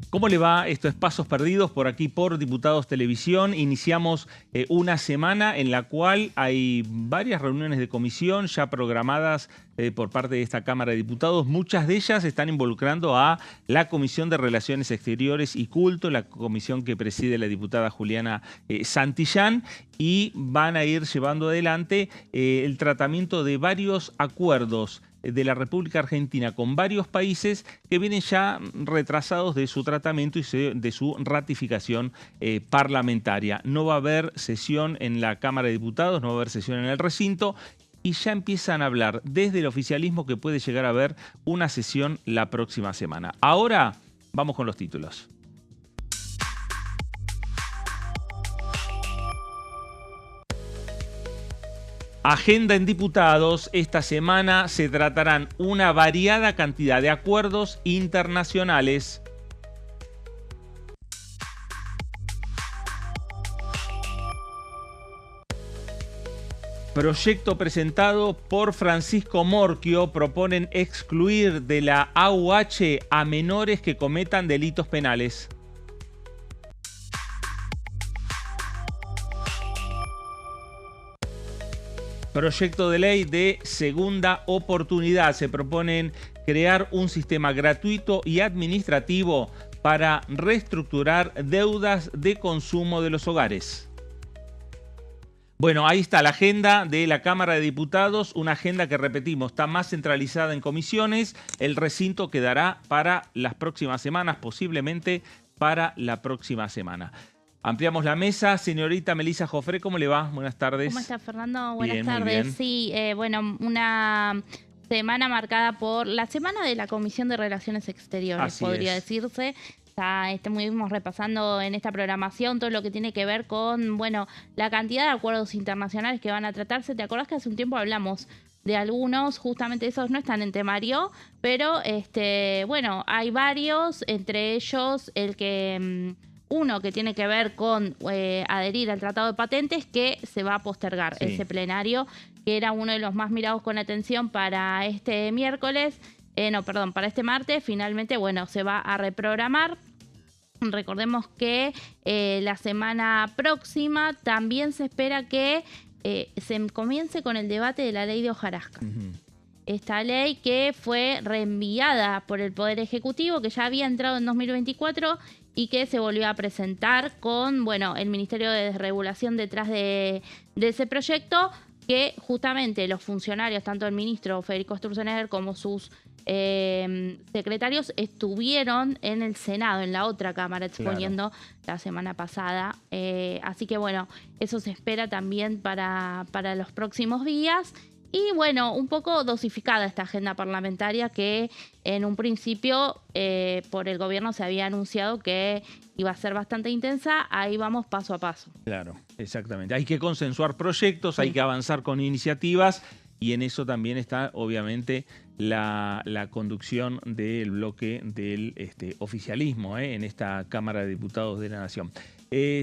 ¿Cómo le va? Esto es Pasos Perdidos por aquí por Diputados Televisión. Iniciamos una semana en la cual hay varias reuniones de comisión ya programadas por parte de esta Cámara de Diputados. Muchas de ellas están involucrando a la Comisión de Relaciones Exteriores y Culto, la comisión que preside la diputada Juliana Santillán, y van a ir llevando adelante el tratamiento de varios acuerdos de la República Argentina con varios países que vienen ya retrasados de su tratamiento y de su ratificación parlamentaria. No va a haber sesión en la Cámara de Diputados, no va a haber sesión en el recinto, y ya empiezan a hablar desde el oficialismo que puede llegar a haber una sesión la próxima semana. Ahora vamos con los títulos. Agenda en diputados. Esta semana se tratarán una variada cantidad de acuerdos internacionales. Proyecto presentado por Francisco Morquio. Proponen excluir de la AUH a menores que cometan delitos penales. Proyecto de ley de segunda oportunidad. Se proponen crear un sistema gratuito y administrativo para reestructurar deudas de consumo de los hogares. Bueno, ahí está la agenda de la Cámara de Diputados, una agenda que, repetimos, está más centralizada en comisiones. El recinto quedará para las próximas semanas, posiblemente para la próxima semana. Ampliamos la mesa. Señorita Melissa Jofré, ¿cómo le va? Buenas tardes. ¿Cómo está, Fernando? Buenas tardes. Muy bien. Sí, bueno, una semana marcada por la Semana de la Comisión de Relaciones Exteriores, Así podría es. decirse. Estuvimos repasando en esta programación todo lo que tiene que ver con, bueno, la cantidad de acuerdos internacionales que van a tratarse. ¿Te acordás que hace un tiempo hablamos de algunos? Justamente esos no están en temario, pero bueno, hay varios, entre ellos el que... uno que tiene que ver con adherir al Tratado de Patentes, que se va a postergar ese plenario, que era uno de los más mirados con atención para este miércoles, para este martes. Finalmente, bueno, se va a reprogramar. Recordemos que la semana próxima también se espera que se comience con el debate de la ley de hojarasca. Esta ley que fue reenviada por el Poder Ejecutivo, que ya había entrado en 2024 y que se volvió a presentar con, bueno, el Ministerio de Desregulación detrás de ese proyecto, que justamente los funcionarios, tanto el ministro Federico Sturzenegger como sus secretarios, estuvieron en el Senado, en la otra Cámara, exponiendo la semana pasada. Así que, bueno, eso se espera también para los próximos días. Y bueno, un poco dosificada esta agenda parlamentaria que en un principio por el gobierno se había anunciado que iba a ser bastante intensa. Ahí vamos paso a paso. Claro, exactamente. Hay que consensuar proyectos, hay que avanzar con iniciativas, y en eso también está obviamente la conducción del bloque del oficialismo en esta Cámara de Diputados de la Nación.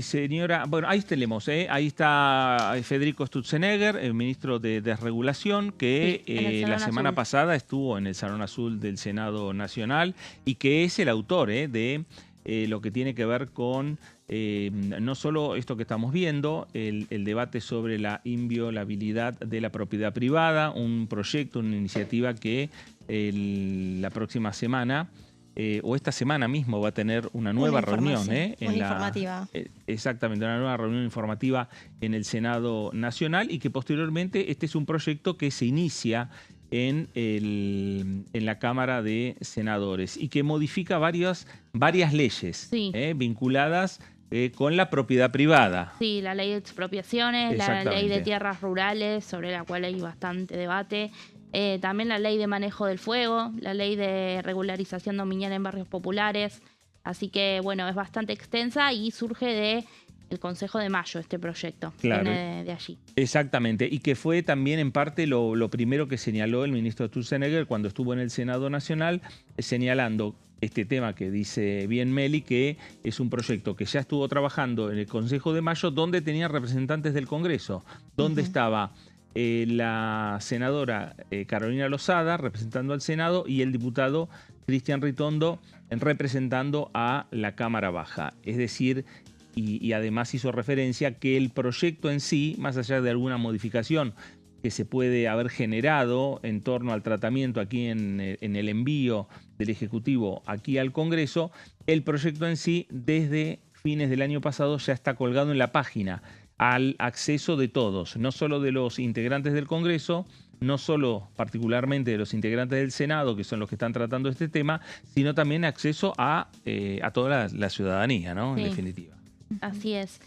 Señora, bueno, ahí tenemos, ahí está Federico Sturzenegger, el ministro de Desregulación, que la semana pasada estuvo en el Salón Azul del Senado Nacional y que es el autor de lo que tiene que ver con no solo esto que estamos viendo, el debate sobre la inviolabilidad de la propiedad privada, un proyecto, una iniciativa que la próxima semana o esta semana mismo va a tener una nueva reunión. Informativa. Exactamente, una nueva reunión informativa en el Senado Nacional, y que posteriormente este es un proyecto que se inicia en la Cámara de Senadores y que modifica varias leyes vinculadas con la propiedad privada. Sí, la ley de expropiaciones, la ley de tierras rurales, sobre la cual hay bastante debate. También la ley de manejo del fuego, la ley de regularización dominial en barrios populares. Así que, bueno, es bastante extensa y surge del Consejo de Mayo este proyecto. Claro. Viene de allí. Exactamente, y que fue también en parte lo primero que señaló el ministro Sturzenegger cuando estuvo en el Senado Nacional, señalando este tema que dice bien Meli, que es un proyecto que ya estuvo trabajando en el Consejo de Mayo, donde tenía representantes del Congreso, donde estaba la senadora Carolina Lozada representando al Senado y el diputado Cristian Ritondo representando a la Cámara Baja. Es decir, y además hizo referencia que el proyecto en sí, más allá de alguna modificación que se puede haber generado en torno al tratamiento aquí en el envío del Ejecutivo aquí al Congreso, el proyecto en sí desde fines del año pasado ya está colgado en la página al acceso de todos, no solo de los integrantes del Congreso, no solo particularmente de los integrantes del Senado, que son los que están tratando este tema, sino también acceso a toda la ciudadanía, ¿no? Sí. En definitiva. Así es.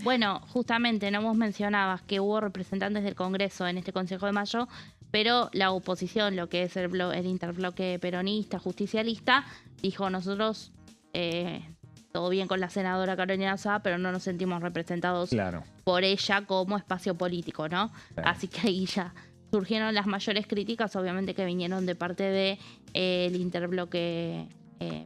Bueno, justamente no vos mencionabas que hubo representantes del Congreso en este Consejo de Mayo, pero la oposición, lo que es el interbloque peronista, justicialista, dijo nosotros todo bien con la senadora Carolina Lozada, pero no nos sentimos representados por ella como espacio político, ¿no? Claro. Así que ahí ya surgieron las mayores críticas, obviamente que vinieron de parte del interbloque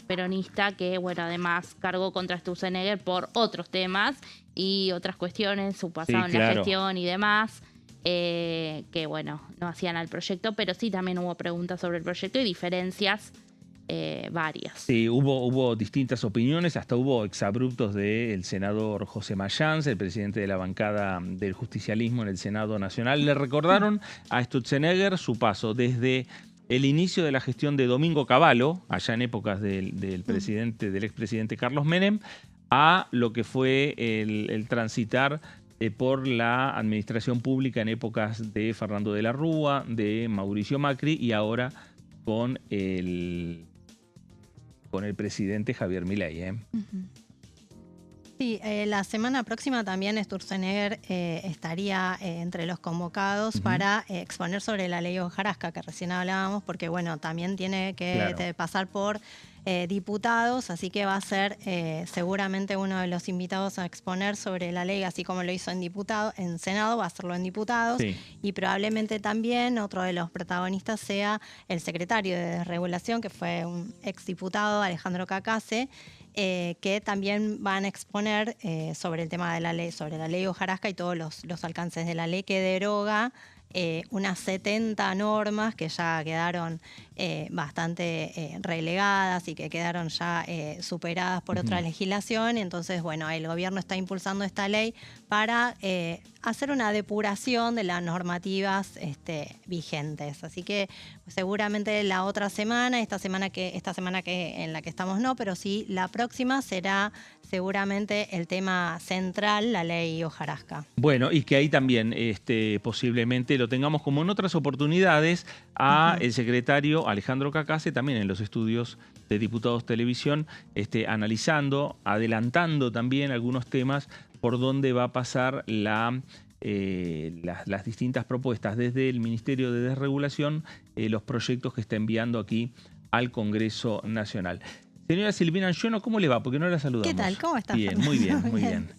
peronista, que bueno, además cargó contra Sturzenegger por otros temas y otras cuestiones, su pasado en la gestión y demás, que bueno, no hacían al proyecto, pero sí también hubo preguntas sobre el proyecto y diferencias varias. Sí, hubo distintas opiniones, hasta hubo exabruptos del senador José Mayans, el presidente de la bancada del justicialismo en el Senado Nacional. Le recordaron a Sturzenegger su paso desde el inicio de la gestión de Domingo Cavallo, allá en épocas del expresidente Carlos Menem, a lo que fue el transitar por la administración pública en épocas de Fernando de la Rúa, de Mauricio Macri y ahora con el presidente Javier Milei. Sí, la semana próxima también Sturzenegger estaría entre los convocados para exponer sobre la ley hojarasca que recién hablábamos, porque bueno, también tiene que pasar por diputados, así que va a ser seguramente uno de los invitados a exponer sobre la ley, así como lo hizo en Senado, va a hacerlo en diputados, y probablemente también otro de los protagonistas sea el secretario de Desregulación, que fue un exdiputado, Alejandro Cacase, que también van a exponer sobre el tema de la ley, sobre la ley hojarasca y todos los alcances de la ley que deroga unas 70 normas que ya quedaron bastante relegadas y que quedaron ya superadas por otra legislación. Entonces, bueno, el gobierno está impulsando esta ley para hacer una depuración de las normativas vigentes. Así que seguramente la otra semana, esta semana que en la que estamos no, pero sí la próxima será seguramente el tema central, la ley hojarasca. Bueno, y que ahí también posiblemente lo tengamos como en otras oportunidades a el secretario Alejandro Cacase, también en los estudios de Diputados Televisión, analizando, adelantando también algunos temas por donde va a pasar las distintas propuestas desde el Ministerio de Desregulación, los proyectos que está enviando aquí al Congreso Nacional. Señora Silvina Angione, ¿cómo le va? Porque no la saludamos. ¿Qué tal? ¿Cómo está? Bien, muy bien, muy bien.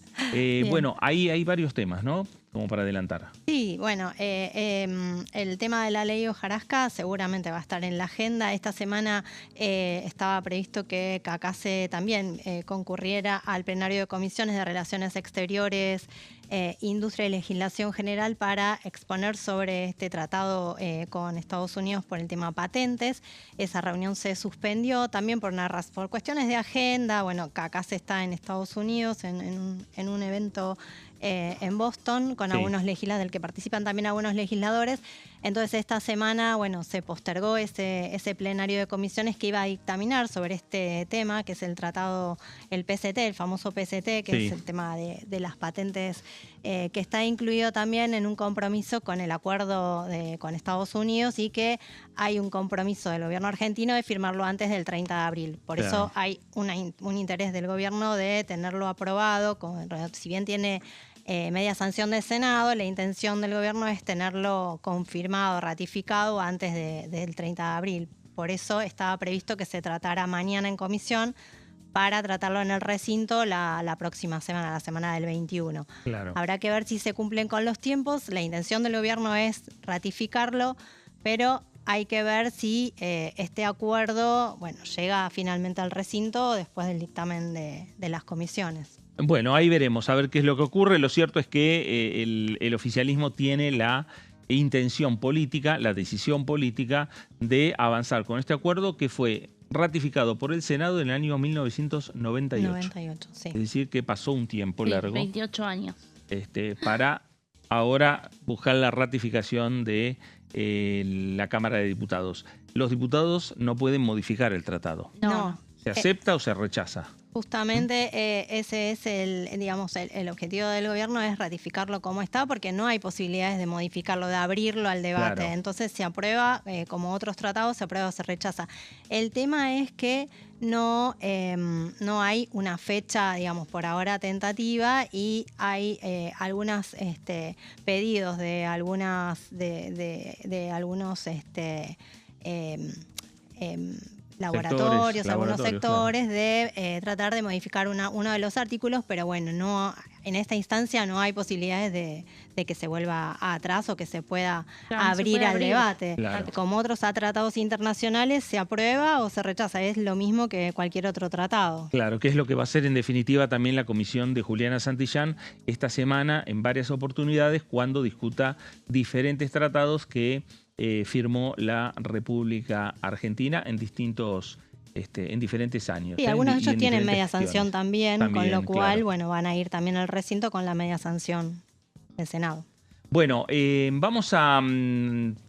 Bueno, ahí hay varios temas, ¿no? Como para adelantar. Sí, bueno, el tema de la ley hojarasca seguramente va a estar en la agenda. Esta semana estaba previsto que Cacase también concurriera al plenario de comisiones de Relaciones Exteriores, Industria y Legislación General para exponer sobre este tratado con Estados Unidos por el tema patentes. Esa reunión se suspendió también por cuestiones de agenda. Bueno, Cacase está en Estados Unidos en un evento en Boston con algunos legisladores, del que participan también algunos legisladores. Entonces esta semana, bueno, se postergó ese plenario de comisiones que iba a dictaminar sobre este tema, que es el tratado, el PCT, el famoso PCT, que es el tema de las patentes, que está incluido también en un compromiso con el acuerdo con Estados Unidos y que hay un compromiso del gobierno argentino de firmarlo antes del 30 de abril. Por eso hay un interés del gobierno de tenerlo aprobado, si bien tiene media sanción del Senado, la intención del gobierno es tenerlo confirmado, ratificado antes del 30 de abril. Por eso estaba previsto que se tratara mañana en comisión para tratarlo en el recinto la próxima semana, la semana del 21. Claro. Habrá que ver si se cumplen con los tiempos. La intención del gobierno es ratificarlo, pero hay que ver si este acuerdo llega finalmente al recinto después del dictamen de las comisiones. Bueno, ahí veremos, a ver qué es lo que ocurre. Lo cierto es que el oficialismo tiene la intención política, la decisión política de avanzar con este acuerdo que fue ratificado por el Senado en el año 1998. 98, sí. Es decir, que pasó un tiempo largo. 28 años. Para ahora buscar la ratificación de la Cámara de Diputados. Los diputados no pueden modificar el tratado. No. ¿Se acepta o se rechaza? Justamente ese es el objetivo del gobierno, es ratificarlo como está, porque no hay posibilidades de modificarlo, de abrirlo al debate. Claro. Entonces se aprueba, como otros tratados, se aprueba o se rechaza. El tema es que no hay una fecha, digamos, por ahora tentativa, y hay algunos pedidos de algunos laboratorios, algunos sectores, claro, de tratar de modificar uno de los artículos, pero bueno, no, en esta instancia no hay posibilidades de que se vuelva atrás o que se pueda abrir al debate. Claro. Como otros tratados internacionales, se aprueba o se rechaza, es lo mismo que cualquier otro tratado. Claro, que es lo que va a hacer en definitiva también la comisión de Juliana Santillán esta semana en varias oportunidades cuando discuta diferentes tratados que firmó la República Argentina en diferentes años. Sí, algunos de ellos tienen media sanción también, con lo cual, claro, bueno, van a ir también al recinto con la media sanción del Senado. Bueno, vamos a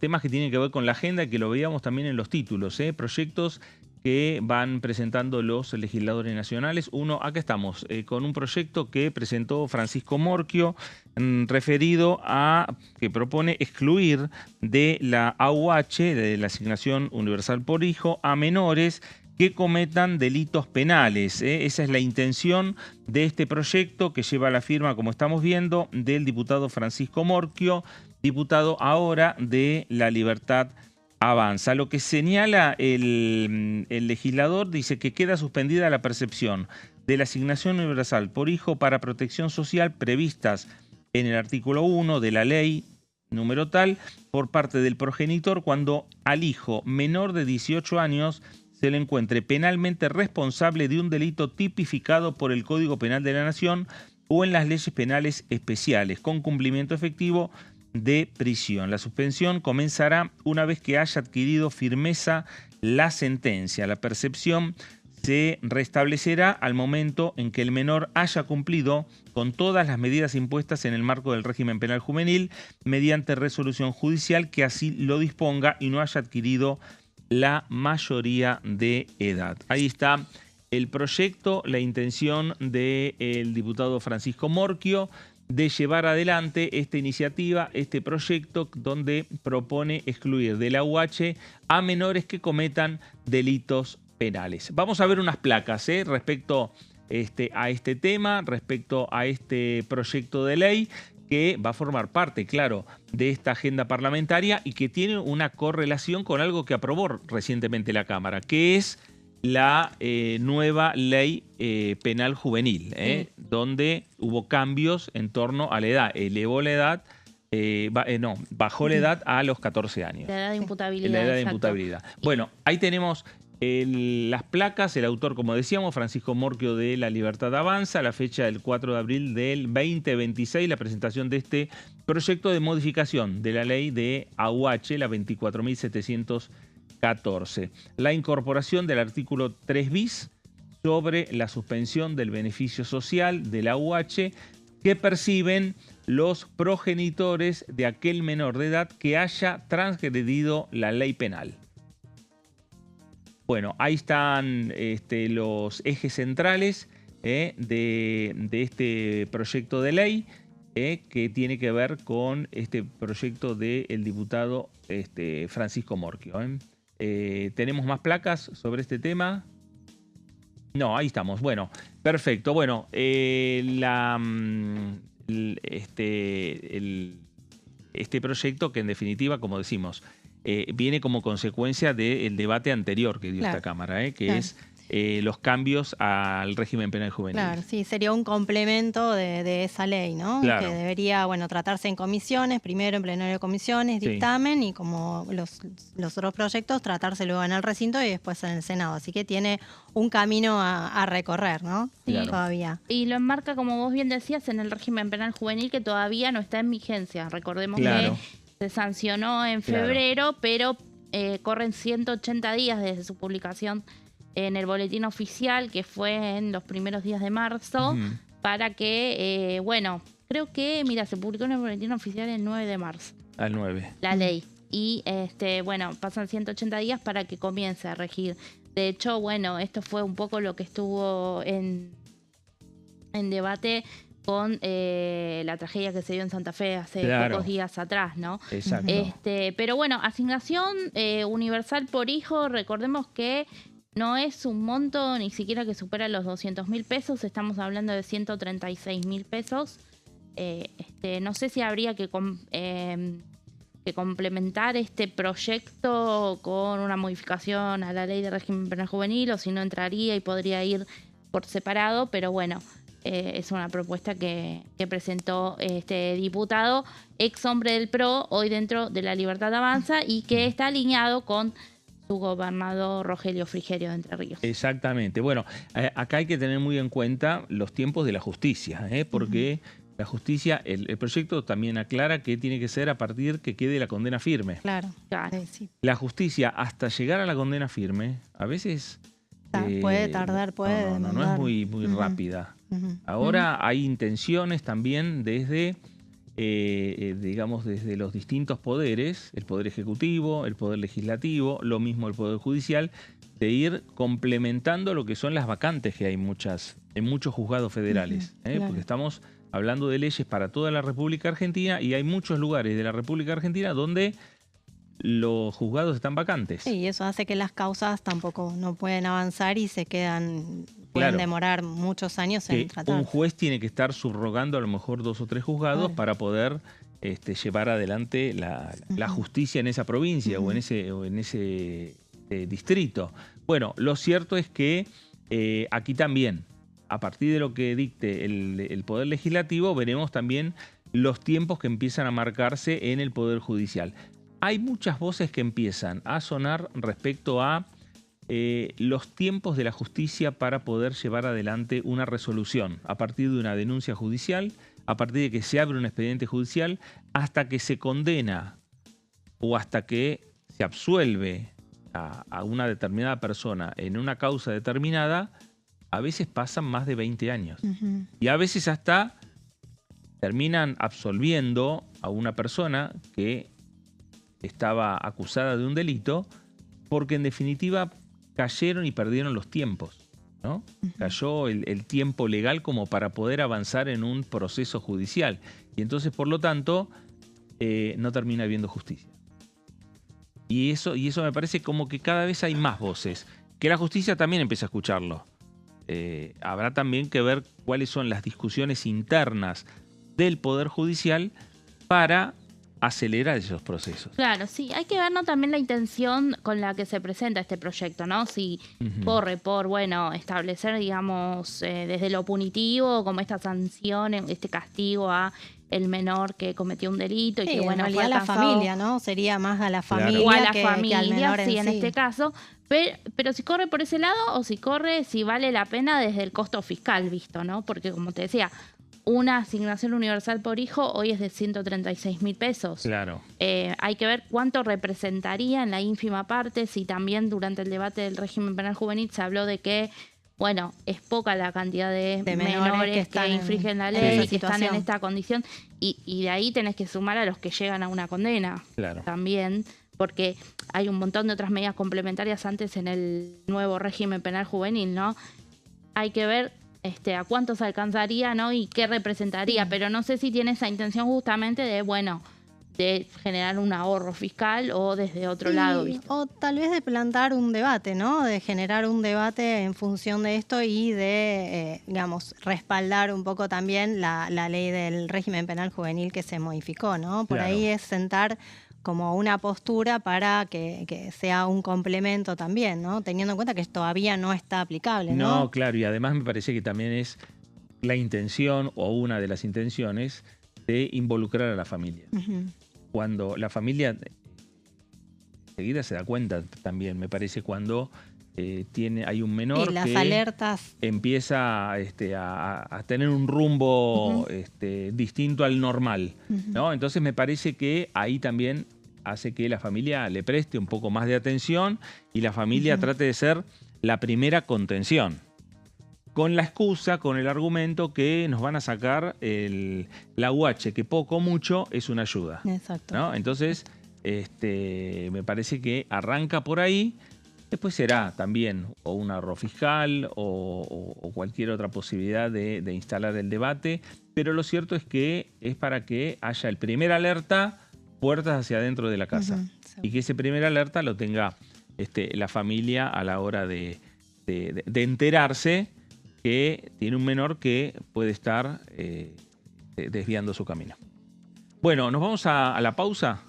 temas que tienen que ver con la agenda, que lo veíamos también en los títulos, proyectos que van presentando los legisladores nacionales. Acá estamos, con un proyecto que presentó Francisco Morquio, referido a que propone excluir de la AUH, de la Asignación Universal por Hijo, a menores que cometan delitos penales. Esa es la intención de este proyecto, que lleva la firma, como estamos viendo, del diputado Francisco Morquio, diputado ahora de La Libertad Avanza. Lo que señala el legislador, dice que queda suspendida la percepción de la asignación universal por hijo para protección social previstas en el artículo 1 de la ley número tal por parte del progenitor cuando al hijo menor de 18 años se le encuentre penalmente responsable de un delito tipificado por el Código Penal de la Nación o en las leyes penales especiales, con cumplimiento efectivo de prisión. La suspensión comenzará una vez que haya adquirido firmeza la sentencia. La percepción se restablecerá al momento en que el menor haya cumplido con todas las medidas impuestas en el marco del régimen penal juvenil mediante resolución judicial que así lo disponga y no haya adquirido la mayoría de edad. Ahí está el proyecto, la intención del diputado Francisco Morquio de llevar adelante esta iniciativa, este proyecto, donde propone excluir de la UH a menores que cometan delitos penales. Vamos a ver unas placas respecto a este tema, respecto a este proyecto de ley, que va a formar parte, claro, de esta agenda parlamentaria y que tiene una correlación con algo que aprobó recientemente la Cámara, que es la nueva ley penal juvenil, donde hubo cambios en torno a la edad. Elevó la edad, bajó la edad a los 14 años. La edad de imputabilidad. La edad de imputabilidad. Bueno, ahí tenemos las placas, el autor, como decíamos, Francisco Morquio de La Libertad Avanza, la fecha del 4 de abril del 2026, la presentación de este proyecto de modificación de la ley de AUH, la 24.714. La incorporación del artículo 3 bis sobre la suspensión del beneficio social de la AUH que perciben los progenitores de aquel menor de edad que haya transgredido la ley penal. Bueno, ahí están los ejes centrales de este proyecto de ley que tiene que ver con este proyecto del diputado Francisco Morquio. ¿Tenemos más placas sobre este tema? No, ahí estamos. Bueno, perfecto. Bueno, este proyecto que en definitiva, como decimos, viene como consecuencia del debate anterior que dio esta Cámara, que es los cambios al régimen penal juvenil. Claro, sí, sería un complemento de esa ley, ¿no? Claro. Que debería, tratarse en comisiones, primero en plenario de comisiones, dictamen, y como los otros proyectos, tratarse luego en el recinto y después en el Senado. Así que tiene un camino a recorrer, ¿no? Sí, claro, todavía. Y lo enmarca, como vos bien decías, en el régimen penal juvenil que todavía no está en vigencia. Recordemos que Se sancionó en febrero, pero corren 180 días desde su publicación en el boletín oficial, que fue en los primeros días de marzo, para que, creo que, se publicó en el boletín oficial el 9 de marzo. Al 9. La ley. Y, pasan 180 días para que comience a regir. De hecho, esto fue un poco lo que estuvo en debate con la tragedia que se dio en Santa Fe hace pocos días atrás, ¿no? Exacto. Pero asignación universal por hijo, recordemos que no es un monto ni siquiera que supera los 200.000 pesos, estamos hablando de 136.000 pesos. No sé si habría que complementar este proyecto con una modificación a la ley de régimen penal juvenil, o si no entraría y podría ir por separado, pero es una propuesta que presentó este diputado, ex hombre del PRO, hoy dentro de La Libertad Avanza, y que está alineado con su gobernador Rogelio Frigerio de Entre Ríos. Exactamente. Bueno, acá hay que tener muy en cuenta los tiempos de la justicia, porque la justicia, el proyecto también aclara que tiene que ser a partir que quede la condena firme. Claro. Sí. La justicia, hasta llegar a la condena firme, a veces... puede tardar, puede demandar. No es muy rápida. Ahora hay intenciones también desde, desde los distintos poderes, el Poder Ejecutivo, el Poder Legislativo, lo mismo el Poder Judicial, de ir complementando lo que son las vacantes que hay en muchos juzgados federales. Claro. Porque estamos hablando de leyes para toda la República Argentina y hay muchos lugares de la República Argentina donde los juzgados están vacantes. Sí, y eso hace que las causas tampoco no pueden avanzar y pueden demorar muchos años en tratar. Un juez tiene que estar subrogando a lo mejor 2 o 3 juzgados para poder llevar adelante la justicia en esa provincia o en ese distrito. Bueno, lo cierto es que aquí también, a partir de lo que dicte el Poder Legislativo, veremos también los tiempos que empiezan a marcarse en el Poder Judicial. Hay muchas voces que empiezan a sonar respecto a los tiempos de la justicia para poder llevar adelante una resolución a partir de una denuncia judicial, a partir de que se abre un expediente judicial, hasta que se condena o hasta que se absuelve a una determinada persona en una causa determinada. A veces pasan más de 20 años. Y a veces hasta terminan absolviendo a una persona que estaba acusada de un delito porque en definitiva cayeron y perdieron los tiempos, ¿no? Cayó el tiempo legal como para poder avanzar en un proceso judicial. Y entonces, por lo tanto, no termina habiendo justicia. Y eso me parece como que cada vez hay más voces. Que la justicia también empieza a escucharlo. Habrá también que ver cuáles son las discusiones internas del Poder Judicial para acelerar esos procesos. Claro, sí, hay que ver, ¿no?, también la intención con la que se presenta este proyecto, ¿no? Si corre por, establecer, digamos, desde lo punitivo, como esta sanción, este castigo a el menor que cometió un delito y que, en realidad fue la familia, ¿no? Sería más a la familia o a la que familia, al menor sí, en en este caso. Pero si corre por ese lado o si vale la pena desde el costo fiscal visto, ¿no? Porque, como te decía, una asignación universal por hijo hoy es de 136.000 pesos. Claro. Hay que ver cuánto representaría en la ínfima parte, si también durante el debate del régimen penal juvenil se habló de que, es poca la cantidad de menores que infringen la ley y que están en esta condición. Y de ahí tenés que sumar a los que llegan a una condena. Claro. También, porque hay un montón de otras medidas complementarias antes en el nuevo régimen penal juvenil, ¿no? Hay que ver a cuántos alcanzaría, ¿no? Y qué representaría, pero no sé si tiene esa intención justamente de generar un ahorro fiscal o desde otro lado, ¿viste? O tal vez de plantar un debate, ¿no? De generar un debate en función de esto y de, respaldar un poco también la ley del régimen penal juvenil que se modificó, ¿no? Por ahí es sentar como una postura para que sea un complemento también, ¿no? Teniendo en cuenta que todavía no está aplicable, ¿no? No, claro, y además me parece que también es la intención o una de las intenciones de involucrar a la familia. Cuando la familia enseguida se da cuenta también, me parece, cuando hay un menor y las que alertas empieza a tener un rumbo distinto al normal, ¿no? Entonces me parece que ahí también hace que la familia le preste un poco más de atención y la familia trate de ser la primera contención. Con la excusa, con el argumento que nos van a sacar la UH, que poco o mucho es una ayuda. Exacto. ¿No? Entonces, me parece que arranca por ahí. Después será también o un ahorro fiscal o cualquier otra posibilidad de instalar el debate. Pero lo cierto es que es para que haya el primer alerta, puertas hacia adentro de la casa. Sí. Y que ese primer alerta lo tenga la familia a la hora de enterarse que tiene un menor que puede estar desviando su camino. Bueno, nos vamos a la pausa.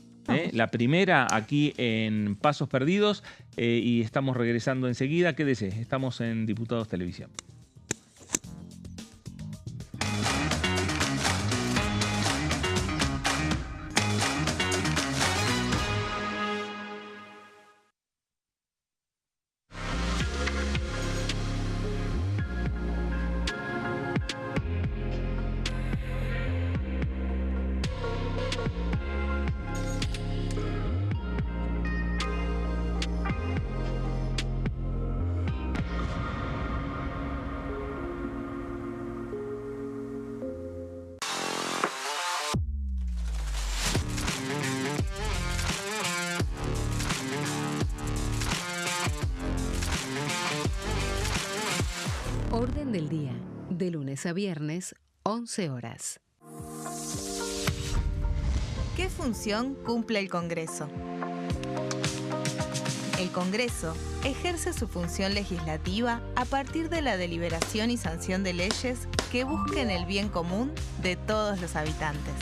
La primera aquí en Pasos Perdidos y estamos regresando enseguida. Quédese, estamos en Diputados Televisión. Orden del día, de lunes a viernes, 11 horas. ¿Qué función cumple el Congreso? El Congreso ejerce su función legislativa a partir de la deliberación y sanción de leyes que busquen el bien común de todos los habitantes.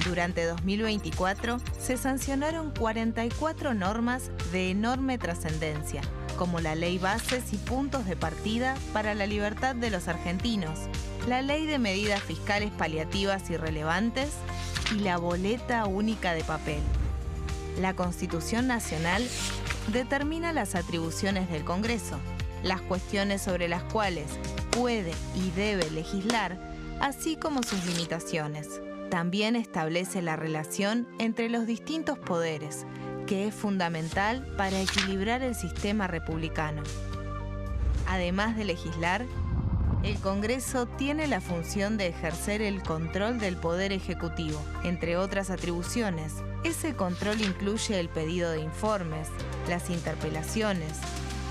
Durante 2024 se sancionaron 44 normas de enorme trascendencia, como la Ley Bases y Puntos de Partida para la Libertad de los Argentinos, la Ley de Medidas Fiscales Paliativas y Relevantes y la Boleta Única de Papel. La Constitución Nacional determina las atribuciones del Congreso, las cuestiones sobre las cuales puede y debe legislar, así como sus limitaciones. También establece la relación entre los distintos poderes, que es fundamental para equilibrar el sistema republicano. Además de legislar, el Congreso tiene la función de ejercer el control del Poder Ejecutivo. Entre otras atribuciones, ese control incluye el pedido de informes, las interpelaciones,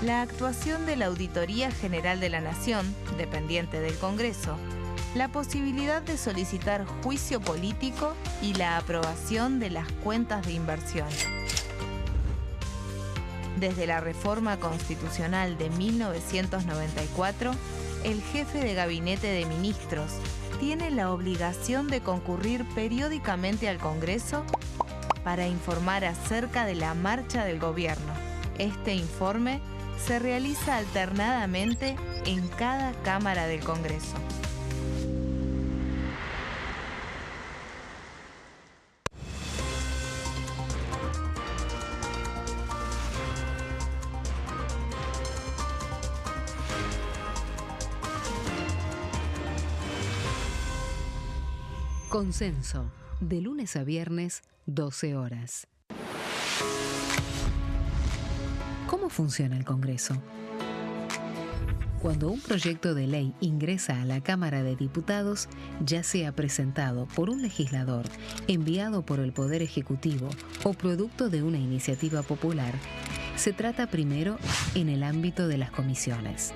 la actuación de la Auditoría General de la Nación, dependiente del Congreso, la posibilidad de solicitar juicio político y la aprobación de las cuentas de inversión. Desde la reforma constitucional de 1994, el jefe de gabinete de ministros tiene la obligación de concurrir periódicamente al Congreso para informar acerca de la marcha del gobierno. Este informe se realiza alternadamente en cada Cámara del Congreso. Consenso, de lunes a viernes, 12 horas. ¿Cómo funciona el Congreso? Cuando un proyecto de ley ingresa a la Cámara de Diputados, ya sea presentado por un legislador, enviado por el Poder Ejecutivo o producto de una iniciativa popular, se trata primero en el ámbito de las comisiones.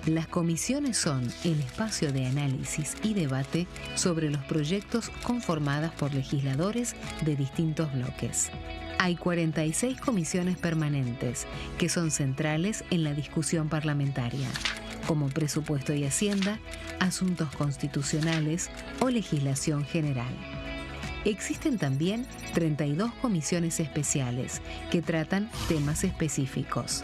Las comisiones son el espacio de análisis y debate sobre los proyectos conformadas por legisladores de distintos bloques. Hay 46 comisiones permanentes que son centrales en la discusión parlamentaria, como Presupuesto y Hacienda, Asuntos Constitucionales o Legislación General. Existen también 32 comisiones especiales que tratan temas específicos.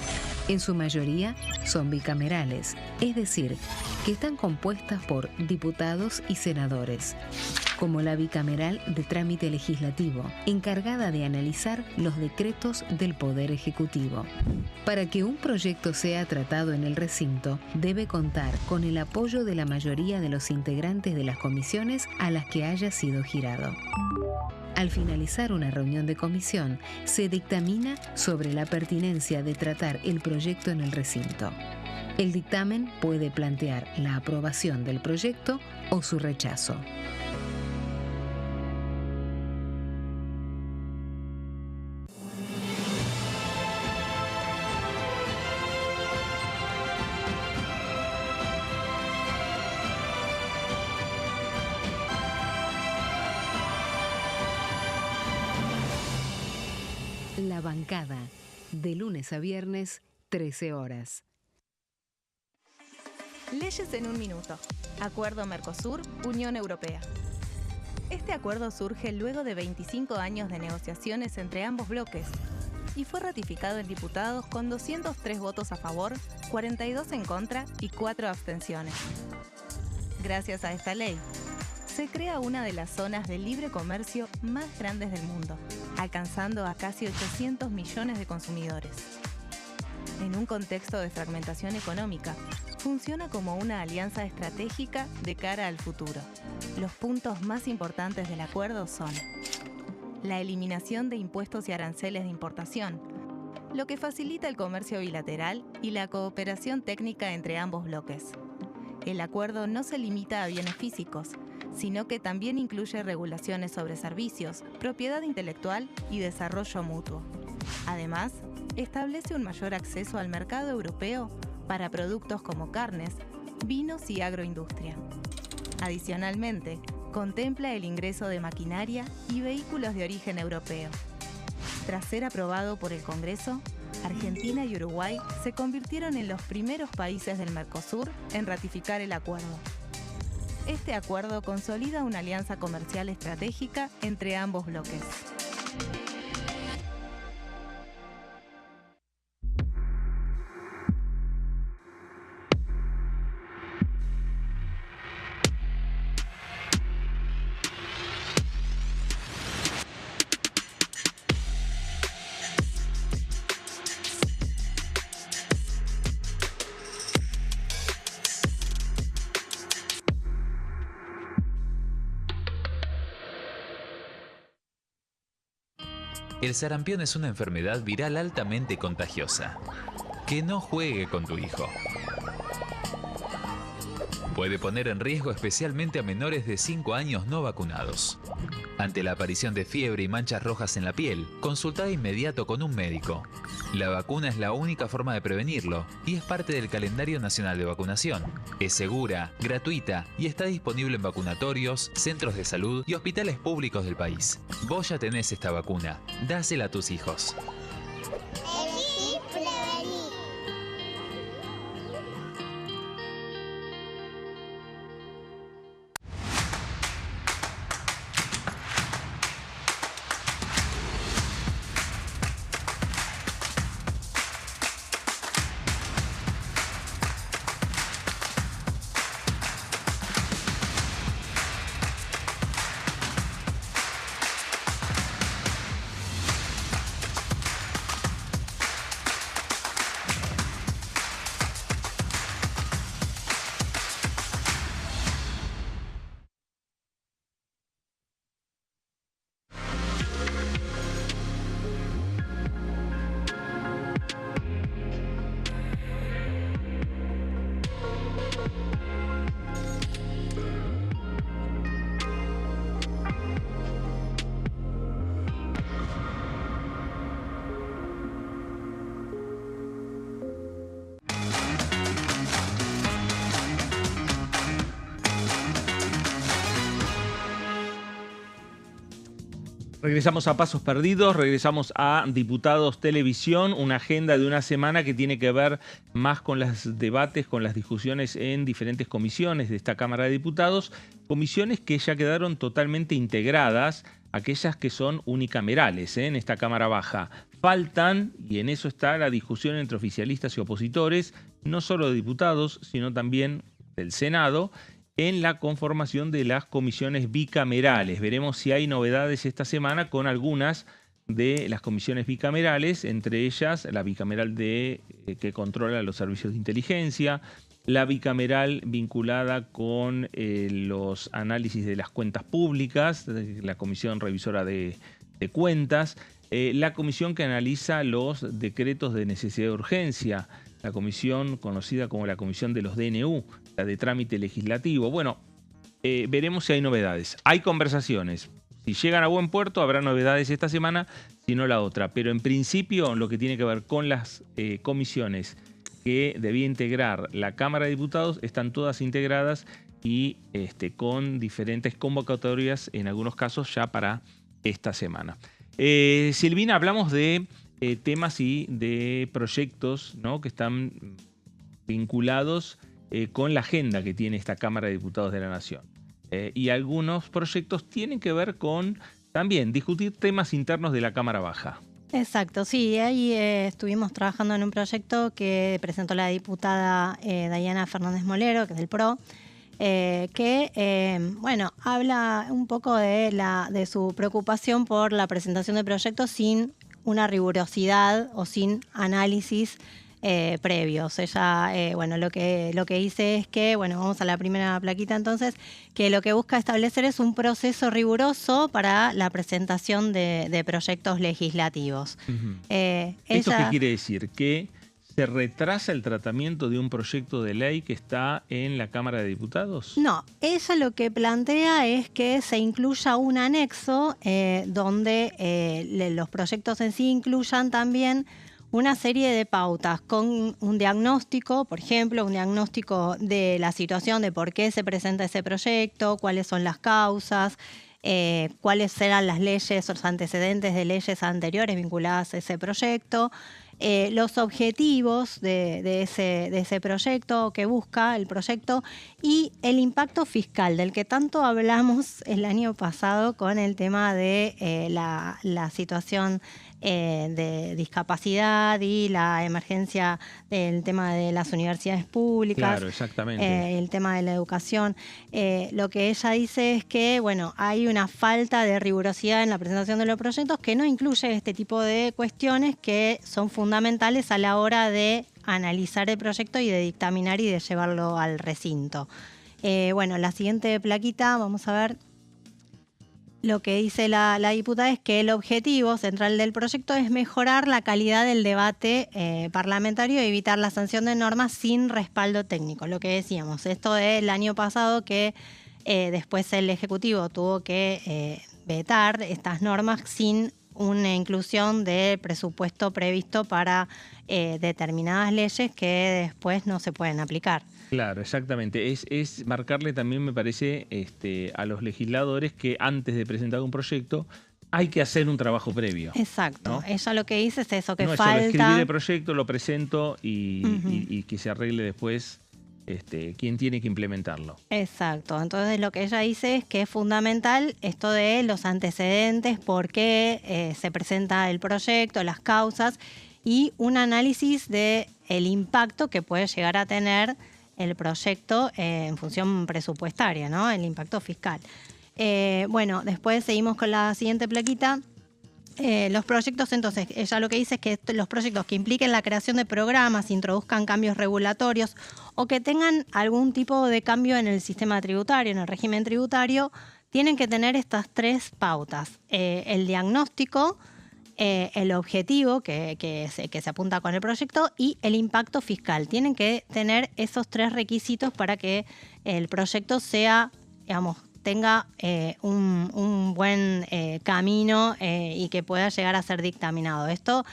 En su mayoría son bicamerales, es decir, que están compuestas por diputados y senadores. como la bicameral de trámite legislativo, encargada de analizar los decretos del Poder Ejecutivo. Para que un proyecto sea tratado en el recinto, debe contar con el apoyo de la mayoría de los integrantes de las comisiones a las que haya sido girado. Al finalizar una reunión de comisión, se dictamina sobre la pertinencia de tratar el proyecto en el recinto. El dictamen puede plantear la aprobación del proyecto o su rechazo. La bancada, de lunes a viernes, 13 horas. Leyes en un minuto. Acuerdo Mercosur-Unión Europea. Este acuerdo surge luego de 25 años de negociaciones entre ambos bloques y fue ratificado en diputados con 203 votos a favor, 42 en contra y 4 abstenciones. Gracias a esta ley, se crea una de las zonas de libre comercio más grandes del mundo, alcanzando a casi 800 millones de consumidores. En un contexto de fragmentación económica, funciona como una alianza estratégica de cara al futuro. Los puntos más importantes del acuerdo son la eliminación de impuestos y aranceles de importación, lo que facilita el comercio bilateral y la cooperación técnica entre ambos bloques. El acuerdo no se limita a bienes físicos, sino que también incluye regulaciones sobre servicios, propiedad intelectual y desarrollo mutuo. Además, establece un mayor acceso al mercado europeo para productos como carnes, vinos y agroindustria. Adicionalmente, contempla el ingreso de maquinaria y vehículos de origen europeo. Tras ser aprobado por el Congreso, Argentina y Uruguay se convirtieron en los primeros países del Mercosur en ratificar el acuerdo. Este acuerdo consolida una alianza comercial estratégica entre ambos bloques. El sarampión es una enfermedad viral altamente contagiosa. Que no juegue con tu hijo. Puede poner en riesgo especialmente a menores de 5 años no vacunados. Ante la aparición de fiebre y manchas rojas en la piel, consulta de inmediato con un médico. La vacuna es la única forma de prevenirlo y es parte del calendario nacional de vacunación. Es segura, gratuita y está disponible en vacunatorios, centros de salud y hospitales públicos del país. Vos ya tenés esta vacuna, dásela a tus hijos. Regresamos a Pasos Perdidos, regresamos a Diputados Televisión, una agenda de una semana que tiene que ver más con los debates, con las discusiones en diferentes comisiones de esta Cámara de Diputados, comisiones que ya quedaron totalmente integradas, aquellas que son unicamerales en esta Cámara Baja. Faltan, y en eso está la discusión entre oficialistas y opositores, no solo de diputados, sino también del Senado, en la conformación de las comisiones bicamerales. Veremos si hay novedades esta semana con algunas de las comisiones bicamerales, entre ellas la bicameral que controla los servicios de inteligencia, la bicameral vinculada con los análisis de las cuentas públicas, la Comisión Revisora de Cuentas, la comisión que analiza los decretos de necesidad de urgencia, la comisión conocida como la Comisión de los DNU, la de trámite legislativo. Bueno, veremos si hay novedades. Hay conversaciones. Si llegan a buen puerto, habrá novedades esta semana, si no la otra. Pero en principio, lo que tiene que ver con las comisiones que debía integrar la Cámara de Diputados, están todas integradas y con diferentes convocatorias, en algunos casos ya para esta semana. Silvina, hablamos de temas y de proyectos, ¿no?, que están vinculados con la agenda que tiene esta Cámara de Diputados de la Nación. Y algunos proyectos tienen que ver con también discutir temas internos de la Cámara Baja. Exacto, sí, ahí estuvimos trabajando en un proyecto que presentó la diputada Dayana Fernández Molero, que es del PRO, bueno, habla un poco de su preocupación por la presentación de proyectos sin una rigurosidad o sin análisis previos. Ella, bueno, lo que dice es que, bueno, vamos a la primera plaquita entonces, que lo que busca establecer es un proceso riguroso para la presentación de proyectos legislativos. ¿Esto qué quiere decir? ¿Que se retrasa el tratamiento de un proyecto de ley que está en la Cámara de Diputados? No, ella lo que plantea es que se incluya un anexo donde los proyectos en sí incluyan también una serie de pautas con un diagnóstico, por ejemplo, un diagnóstico de la situación de por qué se presenta ese proyecto, cuáles son las causas, cuáles eran las leyes, los antecedentes de leyes anteriores vinculadas a ese proyecto, los objetivos de ese proyecto que busca el proyecto y el impacto fiscal del que tanto hablamos el año pasado con el tema de la situación de discapacidad y la emergencia del tema de las universidades públicas. Claro, exactamente. El tema de la educación. Lo que ella dice es que, bueno, hay una falta de rigurosidad en la presentación de los proyectos que no incluye este tipo de cuestiones que son fundamentales a la hora de analizar el proyecto y de dictaminar y de llevarlo al recinto. Bueno, la siguiente plaquita, vamos a ver. Lo que dice la diputada es que el objetivo central del proyecto es mejorar la calidad del debate parlamentario y evitar la sanción de normas sin respaldo técnico. Lo que decíamos, esto del año pasado que después el Ejecutivo tuvo que vetar estas normas sin una inclusión de presupuesto previsto para determinadas leyes que después no se pueden aplicar. Claro, exactamente. Es marcarle también, me parece, a los legisladores que antes de presentar un proyecto hay que hacer un trabajo previo. Exacto. ¿No? Ella lo que dice es eso, que no falta... No es solo escribir el proyecto, lo presento y que se arregle después quién tiene que implementarlo. Exacto. Entonces lo que ella dice es que es fundamental esto de los antecedentes, por qué se presenta el proyecto, las causas y un análisis del impacto que puede llegar a tener el proyecto en función presupuestaria, ¿no? El impacto fiscal. Bueno, después seguimos con la siguiente plaquita. Los proyectos, entonces, ella lo que dice es que los proyectos que impliquen la creación de programas, introduzcan cambios regulatorios o que tengan algún tipo de cambio en el sistema tributario, en el régimen tributario, tienen que tener estas tres pautas. El diagnóstico, el objetivo que se apunta con el proyecto y el impacto fiscal. Tienen que tener esos tres requisitos para que el proyecto sea, digamos, tenga un buen camino y que pueda llegar a ser dictaminado. Esto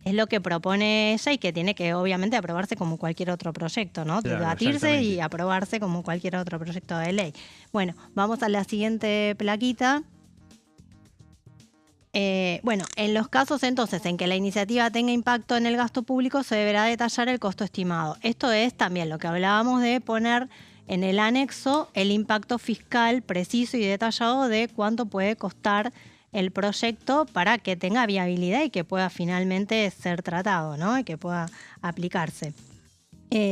es lo que propone ella y que tiene que obviamente aprobarse como cualquier otro proyecto, ¿no? Claro, debatirse y aprobarse como cualquier otro proyecto de ley. Bueno, vamos a la siguiente plaquita. Bueno, en los casos entonces en que la iniciativa tenga impacto en el gasto público se deberá detallar el costo estimado. Esto es también lo que hablábamos de poner en el anexo el impacto fiscal preciso y detallado de cuánto puede costar el proyecto para que tenga viabilidad y que pueda finalmente ser tratado, ¿no? Y que pueda aplicarse.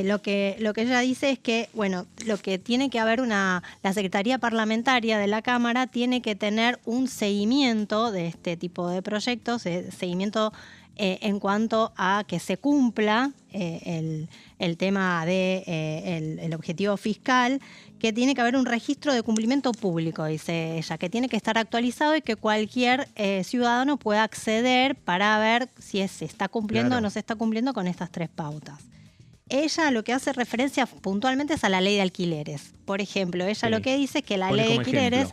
Lo que ella dice es que, bueno, lo que tiene que haber la Secretaría Parlamentaria de la Cámara tiene que tener un seguimiento de este tipo de proyectos, seguimiento en cuanto a que se cumpla el tema de el objetivo fiscal, que tiene que haber un registro de cumplimiento público, dice ella, que tiene que estar actualizado y que cualquier ciudadano pueda acceder para ver si se está cumpliendo o no se está cumpliendo con estas 3 pautas. Ella lo que hace referencia puntualmente es a la ley de alquileres. Por ejemplo, ella lo que dice es que la ley de alquileres...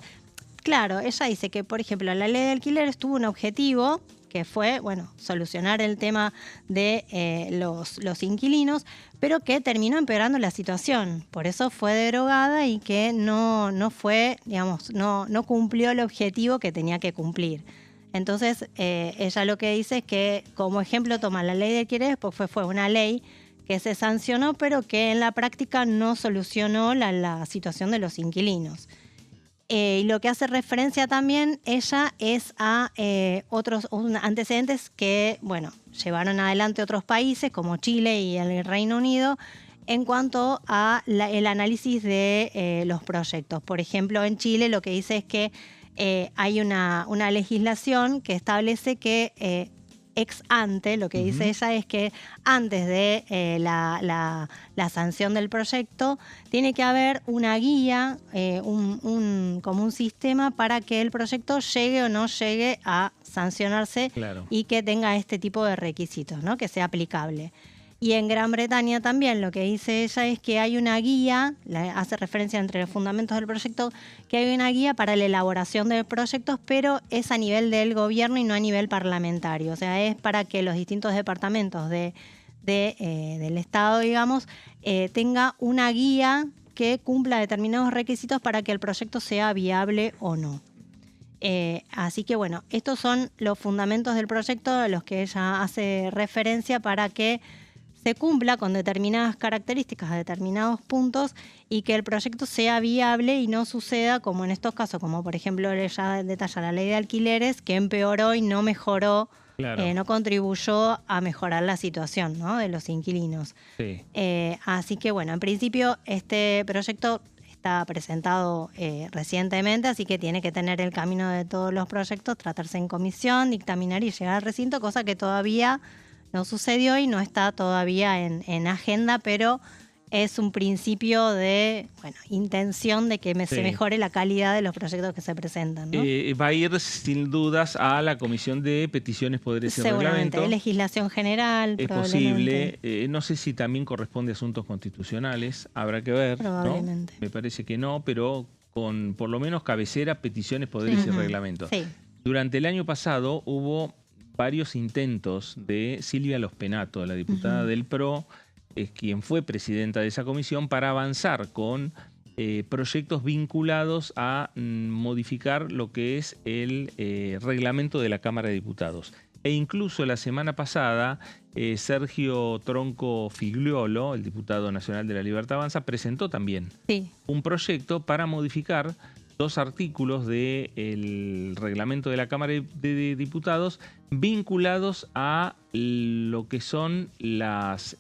Claro, ella dice que, por ejemplo, la ley de alquileres tuvo un objetivo que fue, bueno, solucionar el tema de los inquilinos, pero que terminó empeorando la situación. Por eso fue derogada y que no fue, digamos, no cumplió el objetivo que tenía que cumplir. Entonces, ella lo que dice es que, como ejemplo, toma la ley de alquileres, porque fue una ley que se sancionó, pero que en la práctica no solucionó la situación de los inquilinos. Y lo que hace referencia también ella es a otros antecedentes que, bueno, llevaron adelante otros países como Chile y el Reino Unido en cuanto a el análisis de los proyectos. Por ejemplo, en Chile lo que dice es que hay una legislación que establece que ex ante, lo que dice ella es que antes de la sanción del proyecto tiene que haber una guía, como un sistema para que el proyecto llegue o no llegue a sancionarse y que tenga este tipo de requisitos, ¿no? Que sea aplicable. Y en Gran Bretaña también lo que dice ella es que hay una guía, hace referencia entre los fundamentos del proyecto, que hay una guía para la elaboración de proyectos, pero es a nivel del gobierno y no a nivel parlamentario. O sea, es para que los distintos departamentos del Estado, digamos, tenga una guía que cumpla determinados requisitos para que el proyecto sea viable o no. Así que bueno, estos son los fundamentos del proyecto a los que ella hace referencia para que se cumpla con determinadas características, determinados puntos y que el proyecto sea viable y no suceda como en estos casos, como por ejemplo ella detalla la ley de alquileres, que empeoró y no mejoró, no contribuyó a mejorar la situación, ¿no?, de los inquilinos. Sí. Así que bueno, en principio este proyecto está presentado recientemente, así que tiene que tener el camino de todos los proyectos, tratarse en comisión, dictaminar y llegar al recinto, cosa que todavía no sucedió y no está todavía en agenda, pero es un principio de intención de que se mejore la calidad de los proyectos que se presentan, ¿no? Va a ir sin dudas a la Comisión de Peticiones, Poderes y Reglamento. Legislación general, es posible. No sé si también corresponde a asuntos constitucionales, habrá que ver. Probablemente. ¿No? Me parece que no, pero con por lo menos cabecera, Peticiones, Poderes y Reglamento. Sí. Durante el año pasado hubo varios intentos de Silvia Lospenato, la diputada del PRO, quien fue presidenta de esa comisión, para avanzar con proyectos vinculados a modificar lo que es el reglamento de la Cámara de Diputados. E incluso la semana pasada, Sergio Tronco Figliolo, el diputado nacional de la Libertad Avanza, presentó también un proyecto para modificar 2 artículos del reglamento de la Cámara de Diputados vinculados a lo que son las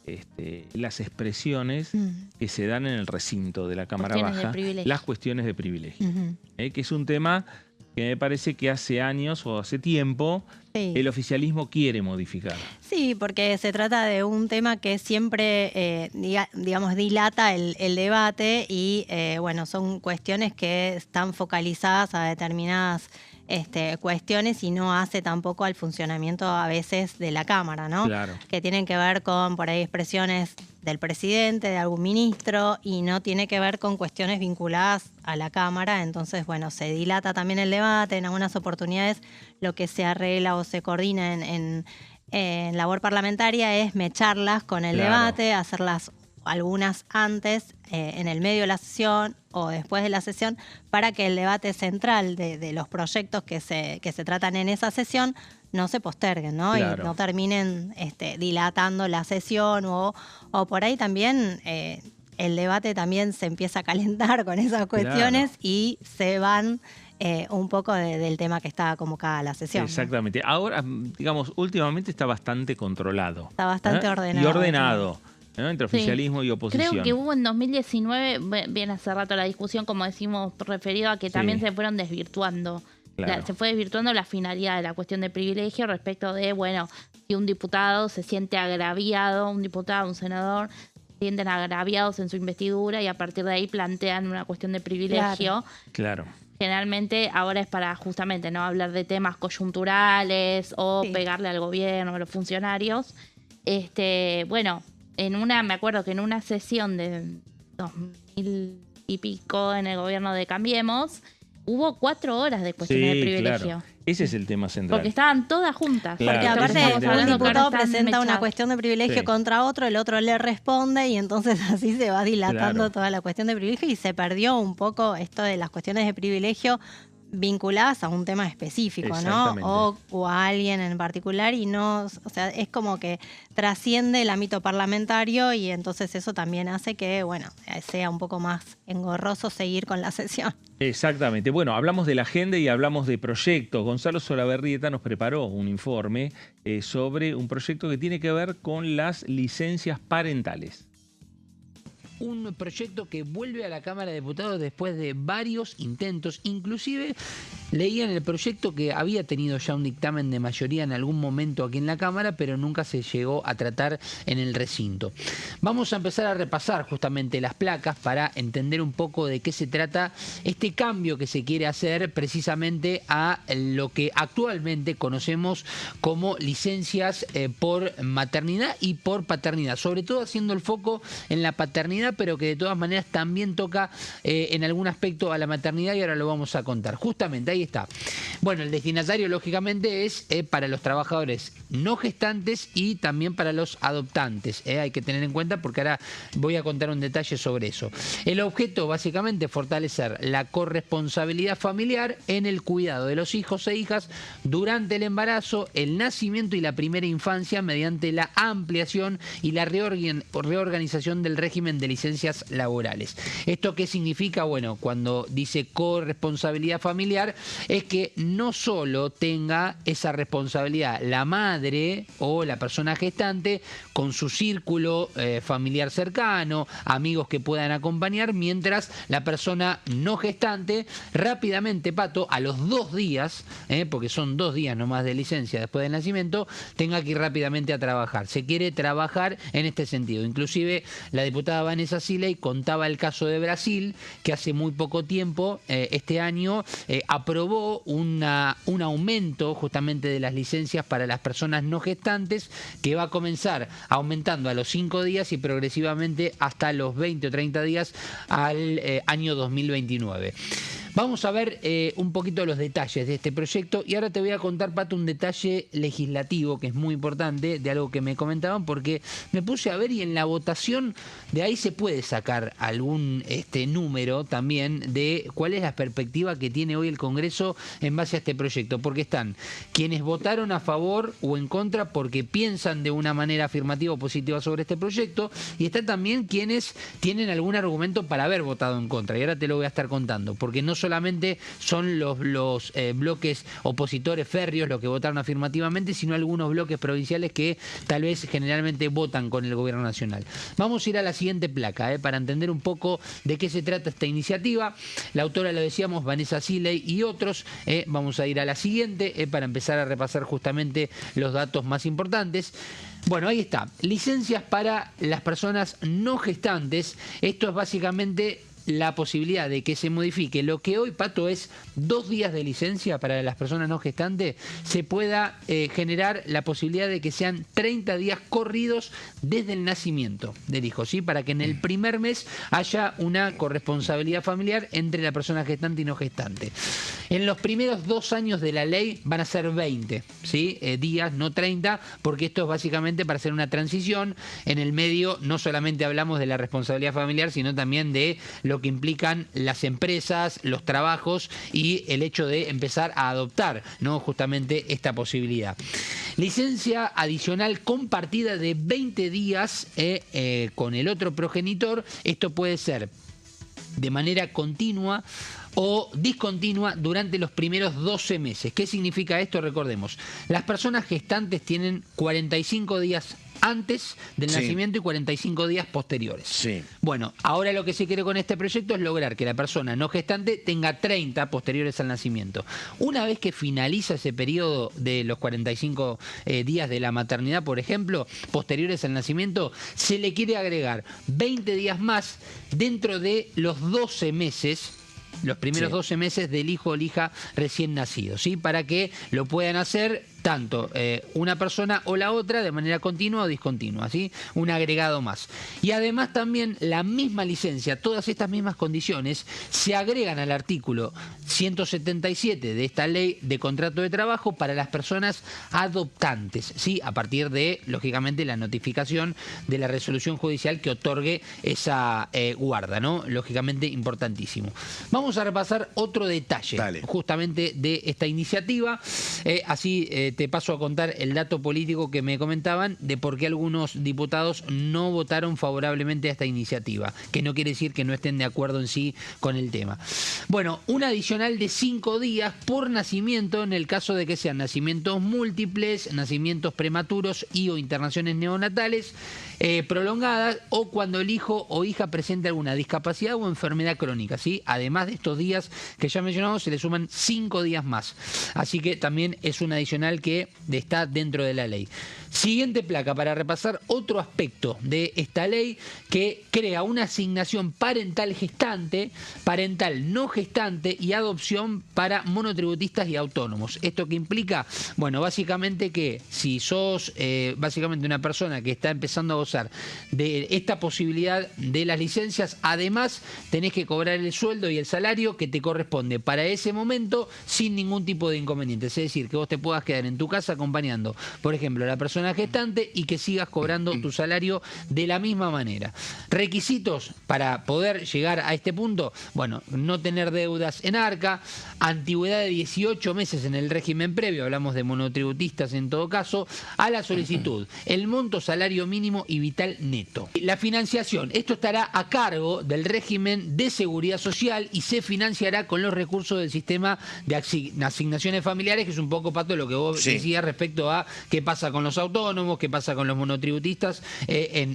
expresiones que se dan en el recinto de la Cámara Baja, las cuestiones de privilegio, que es un tema que me parece que hace años o hace tiempo el oficialismo quiere modificar. Sí, porque se trata de un tema que siempre, digamos, dilata el debate y, son cuestiones que están focalizadas a determinadas cuestiones y no hace tampoco al funcionamiento a veces de la Cámara, ¿no? Claro. Que tienen que ver con, por ahí, expresiones del presidente, de algún ministro, y no tiene que ver con cuestiones vinculadas a la Cámara. Entonces, se dilata también el debate. En algunas oportunidades lo que se arregla o se coordina en labor parlamentaria es mecharlas con el debate, hacerlas algunas antes, en el medio de la sesión o después de la sesión, para que el debate central de los proyectos que se tratan en esa sesión no se posterguen, ¿no? Claro. Y no terminen dilatando la sesión o por ahí también el debate también se empieza a calentar con esas cuestiones y se van un poco del tema que está convocada la sesión. Exactamente. ¿No? Ahora, digamos, últimamente está bastante controlado. Está bastante ordenado. Y ordenado. ¿no? Entre oficialismo y oposición. Creo que hubo en 2019, bien hace rato la discusión, como decimos, referido a que también se fueron desvirtuando. Claro. Se fue desvirtuando la finalidad de la cuestión de privilegio respecto de, bueno, si un diputado se siente agraviado, un diputado, un senador, se sienten agraviados en su investidura y a partir de ahí plantean una cuestión de privilegio. Claro. Generalmente ahora es para justamente no hablar de temas coyunturales o pegarle al gobierno o a los funcionarios. Bueno, me acuerdo que en una sesión de 2000 y pico en el gobierno de Cambiemos, hubo 4 horas de cuestiones de privilegio. Claro. Ese es el tema central. Porque estaban todas juntas. Claro. Porque aparte un diputado presenta una mechadas. cuestión de privilegio contra otro, el otro le responde y entonces así se va dilatando toda la cuestión de privilegio y se perdió un poco esto de las cuestiones de privilegio vinculadas a un tema específico, ¿no? O a alguien en particular y no, o sea, es como que trasciende el ámbito parlamentario y entonces eso también hace que, bueno, sea un poco más engorroso seguir con la sesión. Exactamente. Bueno, hablamos de la agenda y hablamos de proyectos. Gonzalo Solabarrieta nos preparó un informe sobre un proyecto que tiene que ver con las licencias parentales. Un proyecto que vuelve a la Cámara de Diputados después de varios intentos. Inclusive leía en el proyecto que había tenido ya un dictamen de mayoría en algún momento aquí en la Cámara, pero nunca se llegó a tratar en el recinto. Vamos a empezar a repasar justamente las placas para entender un poco de qué se trata este cambio que se quiere hacer precisamente a lo que actualmente conocemos como licencias por maternidad y por paternidad, sobre todo haciendo el foco en la paternidad, pero que de todas maneras también toca en algún aspecto a la maternidad y ahora lo vamos a contar. Justamente ahí está. Bueno, el destinatario lógicamente es para los trabajadores no gestantes y también para los adoptantes. Hay que tener en cuenta porque ahora voy a contar un detalle sobre eso. El objeto básicamente es fortalecer la corresponsabilidad familiar en el cuidado de los hijos e hijas durante el embarazo, el nacimiento y la primera infancia mediante la ampliación y la reorganización del régimen de licencias laborales. ¿Esto qué significa? Bueno, cuando dice corresponsabilidad familiar, es que no solo tenga esa responsabilidad la madre o la persona gestante con su círculo familiar cercano, amigos que puedan acompañar, mientras la persona no gestante rápidamente, Pato, a los 2 días, porque son 2 días nomás de licencia después del nacimiento, tenga que ir rápidamente a trabajar. Se quiere trabajar en este sentido. Inclusive la diputada Vanessa Siley contaba el caso de Brasil, que hace muy poco tiempo, este año, aprobó un aumento justamente de las licencias para las personas no gestantes, que va a comenzar aumentando a los 5 días y progresivamente hasta los 20 o 30 días al año 2029. Vamos a ver un poquito los detalles de este proyecto y ahora te voy a contar, Pato, un detalle legislativo que es muy importante de algo que me comentaban, porque me puse a ver y en la votación de ahí se puede sacar algún número también de cuál es la perspectiva que tiene hoy el Congreso en base a este proyecto, porque están quienes votaron a favor o en contra porque piensan de una manera afirmativa o positiva sobre este proyecto y están también quienes tienen algún argumento para haber votado en contra y ahora te lo voy a estar contando, porque no solamente son los bloques opositores férreos los que votaron afirmativamente, sino algunos bloques provinciales que tal vez generalmente votan con el gobierno nacional. Vamos a ir a la siguiente placa para entender un poco de qué se trata esta iniciativa. La autora, lo decíamos, Vanessa Siley y otros. Vamos a ir a la siguiente para empezar a repasar justamente los datos más importantes. Bueno, ahí está. Licencias para las personas no gestantes. Esto es básicamente la posibilidad de que se modifique lo que hoy, Pato, es 2 días de licencia para las personas no gestantes, se pueda generar la posibilidad de que sean 30 días corridos desde el nacimiento del hijo, ¿sí? Para que en el primer mes haya una corresponsabilidad familiar entre la persona gestante y no gestante. En los primeros 2 años de la ley van a ser 20, ¿sí? Días, no 30, porque esto es básicamente para hacer una transición. En el medio no solamente hablamos de la responsabilidad familiar, sino también de lo que implican las empresas, los trabajos y el hecho de empezar a adoptar, ¿no? Justamente esta posibilidad. Licencia adicional compartida de 20 días con el otro progenitor. Esto puede ser de manera continua o discontinua durante los primeros 12 meses. ¿Qué significa esto? Recordemos, las personas gestantes tienen 45 días antes del nacimiento y 45 días posteriores. Sí. Bueno, ahora lo que se quiere con este proyecto es lograr que la persona no gestante tenga 30 posteriores al nacimiento. Una vez que finaliza ese periodo de los 45 días de la maternidad, por ejemplo, posteriores al nacimiento, se le quiere agregar 20 días más dentro de los 12 meses, los primeros 12 meses del hijo o la hija recién nacido, ¿sí? Para que lo puedan hacer tanto una persona o la otra de manera continua o discontinua, ¿sí? Un agregado más. Y además también la misma licencia, todas estas mismas condiciones se agregan al artículo 177 de esta ley de contrato de trabajo para las personas adoptantes, ¿sí? A partir de, lógicamente, la notificación de la resolución judicial que otorgue esa guarda, ¿no? Lógicamente importantísimo. Vamos a repasar otro detalle justamente de esta iniciativa, así te paso a contar el dato político que me comentaban de por qué algunos diputados no votaron favorablemente a esta iniciativa, que no quiere decir que no estén de acuerdo en sí con el tema. Bueno, un adicional de 5 días por nacimiento en el caso de que sean nacimientos múltiples, nacimientos prematuros y o internaciones neonatales prolongadas, o cuando el hijo o hija presente alguna discapacidad o enfermedad crónica, ¿sí? Además de estos días que ya mencionamos, se le suman 5 días más. Así que también es un adicional que está dentro de la ley. Siguiente placa para repasar otro aspecto de esta ley que crea una asignación parental gestante, parental no gestante y adopción para monotributistas y autónomos. ¿Esto qué implica? Bueno, básicamente que si sos básicamente una persona que está empezando a gozar de esta posibilidad de las licencias, además tenés que cobrar el sueldo y el salario que te corresponde para ese momento sin ningún tipo de inconvenientes. Es decir, que vos te puedas quedar en tu casa acompañando, por ejemplo, a la persona gestante y que sigas cobrando tu salario de la misma manera. Requisitos para poder llegar a este punto: bueno, no tener deudas en ARCA, antigüedad de 18 meses en el régimen previo, hablamos de monotributistas en todo caso, a la solicitud, el monto salario mínimo y vital neto. La financiación, esto estará a cargo del régimen de seguridad social y se financiará con los recursos del sistema de asignaciones familiares, que es un poco, Pato, lo que vos decías respecto a qué pasa con los autónomos, qué pasa con los monotributistas,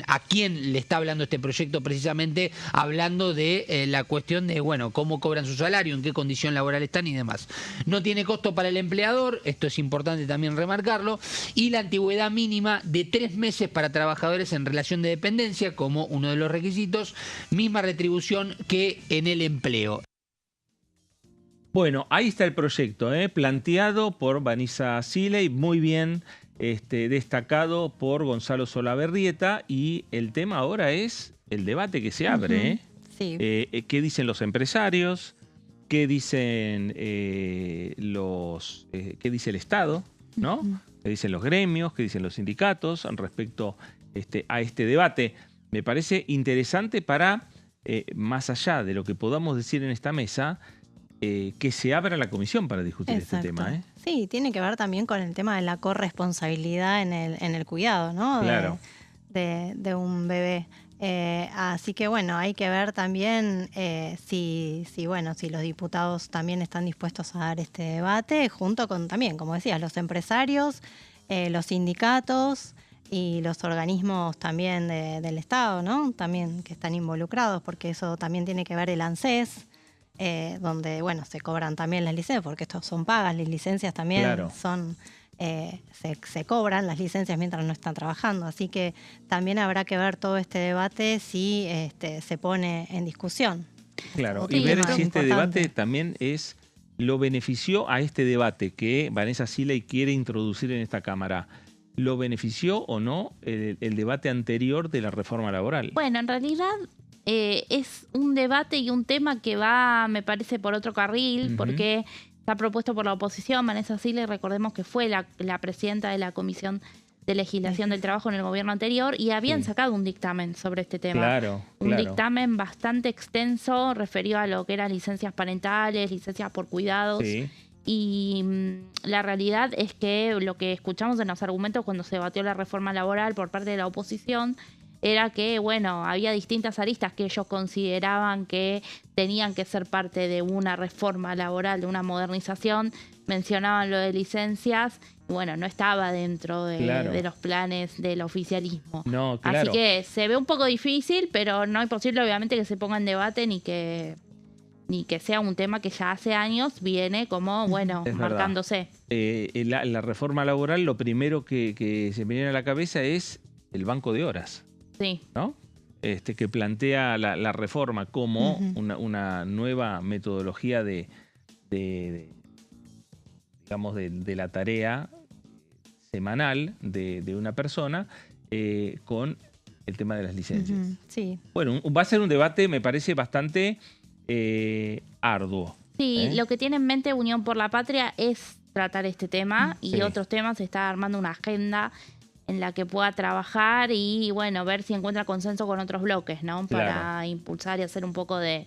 a quién le está hablando este proyecto, precisamente hablando de la cuestión de, bueno, cómo cobran su salario, en qué condición laboral están y demás. No tiene costo para el empleador, esto es importante también remarcarlo, y la antigüedad mínima de 3 meses para trabajadores en relación de dependencia como uno de los requisitos, misma retribución que en el empleo. Bueno, ahí está el proyecto, planteado por Vanessa Siley, muy bien destacado por Gonzalo Solabarrieta, y el tema ahora es el debate que se abre. Sí. ¿Qué dicen los empresarios? ¿Qué dicen qué dice el Estado? ¿No? ¿Qué dicen los gremios? ¿Qué dicen los sindicatos respecto a este debate? Me parece interesante para, más allá de lo que podamos decir en esta mesa, que se abra la comisión para discutir este tema. Sí, tiene que ver también con el tema de la corresponsabilidad en el cuidado, ¿no? Claro. De un bebé. Así que bueno, hay que ver también si los diputados también están dispuestos a dar este debate, junto con también, como decías, los empresarios, los sindicatos y los organismos también del Estado, ¿no? También que están involucrados, porque eso también tiene que ver el ANSES, donde bueno, se cobran también las licencias, porque estos son pagas, las licencias también son... se cobran las licencias mientras no están trabajando, así que también habrá que ver todo este debate si se pone en discusión. Claro, y ver si este debate también lo benefició a este debate que Vanessa Siley quiere introducir en esta Cámara. ¿Lo benefició o no el debate anterior de la reforma laboral? Bueno, en realidad es un debate y un tema que va, me parece, por otro carril, porque está propuesto por la oposición. Vanessa Siley, recordemos que fue la presidenta de la Comisión de Legislación del Trabajo en el gobierno anterior y habían sacado un dictamen sobre este tema. Un dictamen bastante extenso, referido a lo que eran licencias parentales, licencias por cuidados. Y la realidad es que lo que escuchamos en los argumentos cuando se debatió la reforma laboral por parte de la oposición era que, bueno, había distintas aristas que ellos consideraban que tenían que ser parte de una reforma laboral, de una modernización. Mencionaban lo de licencias bueno, no estaba dentro de los planes del oficialismo. No, claro. Así que se ve un poco difícil, pero no es posible obviamente que se ponga en debate ni que sea un tema que ya hace años viene como, bueno, Es marcándose. La reforma laboral, lo primero que se me viene a la cabeza es el banco de horas, Sí. ¿no? Que plantea la reforma como una nueva metodología de la tarea semanal de una persona con el tema de las licencias. Sí. Bueno, va a ser un debate, me parece, bastante arduo. Sí, lo que tiene en mente Unión por la Patria es tratar este tema y otros temas. Se está armando una agenda en la que pueda trabajar y, bueno, ver si encuentra consenso con otros bloques, ¿no? Para impulsar y hacer un poco de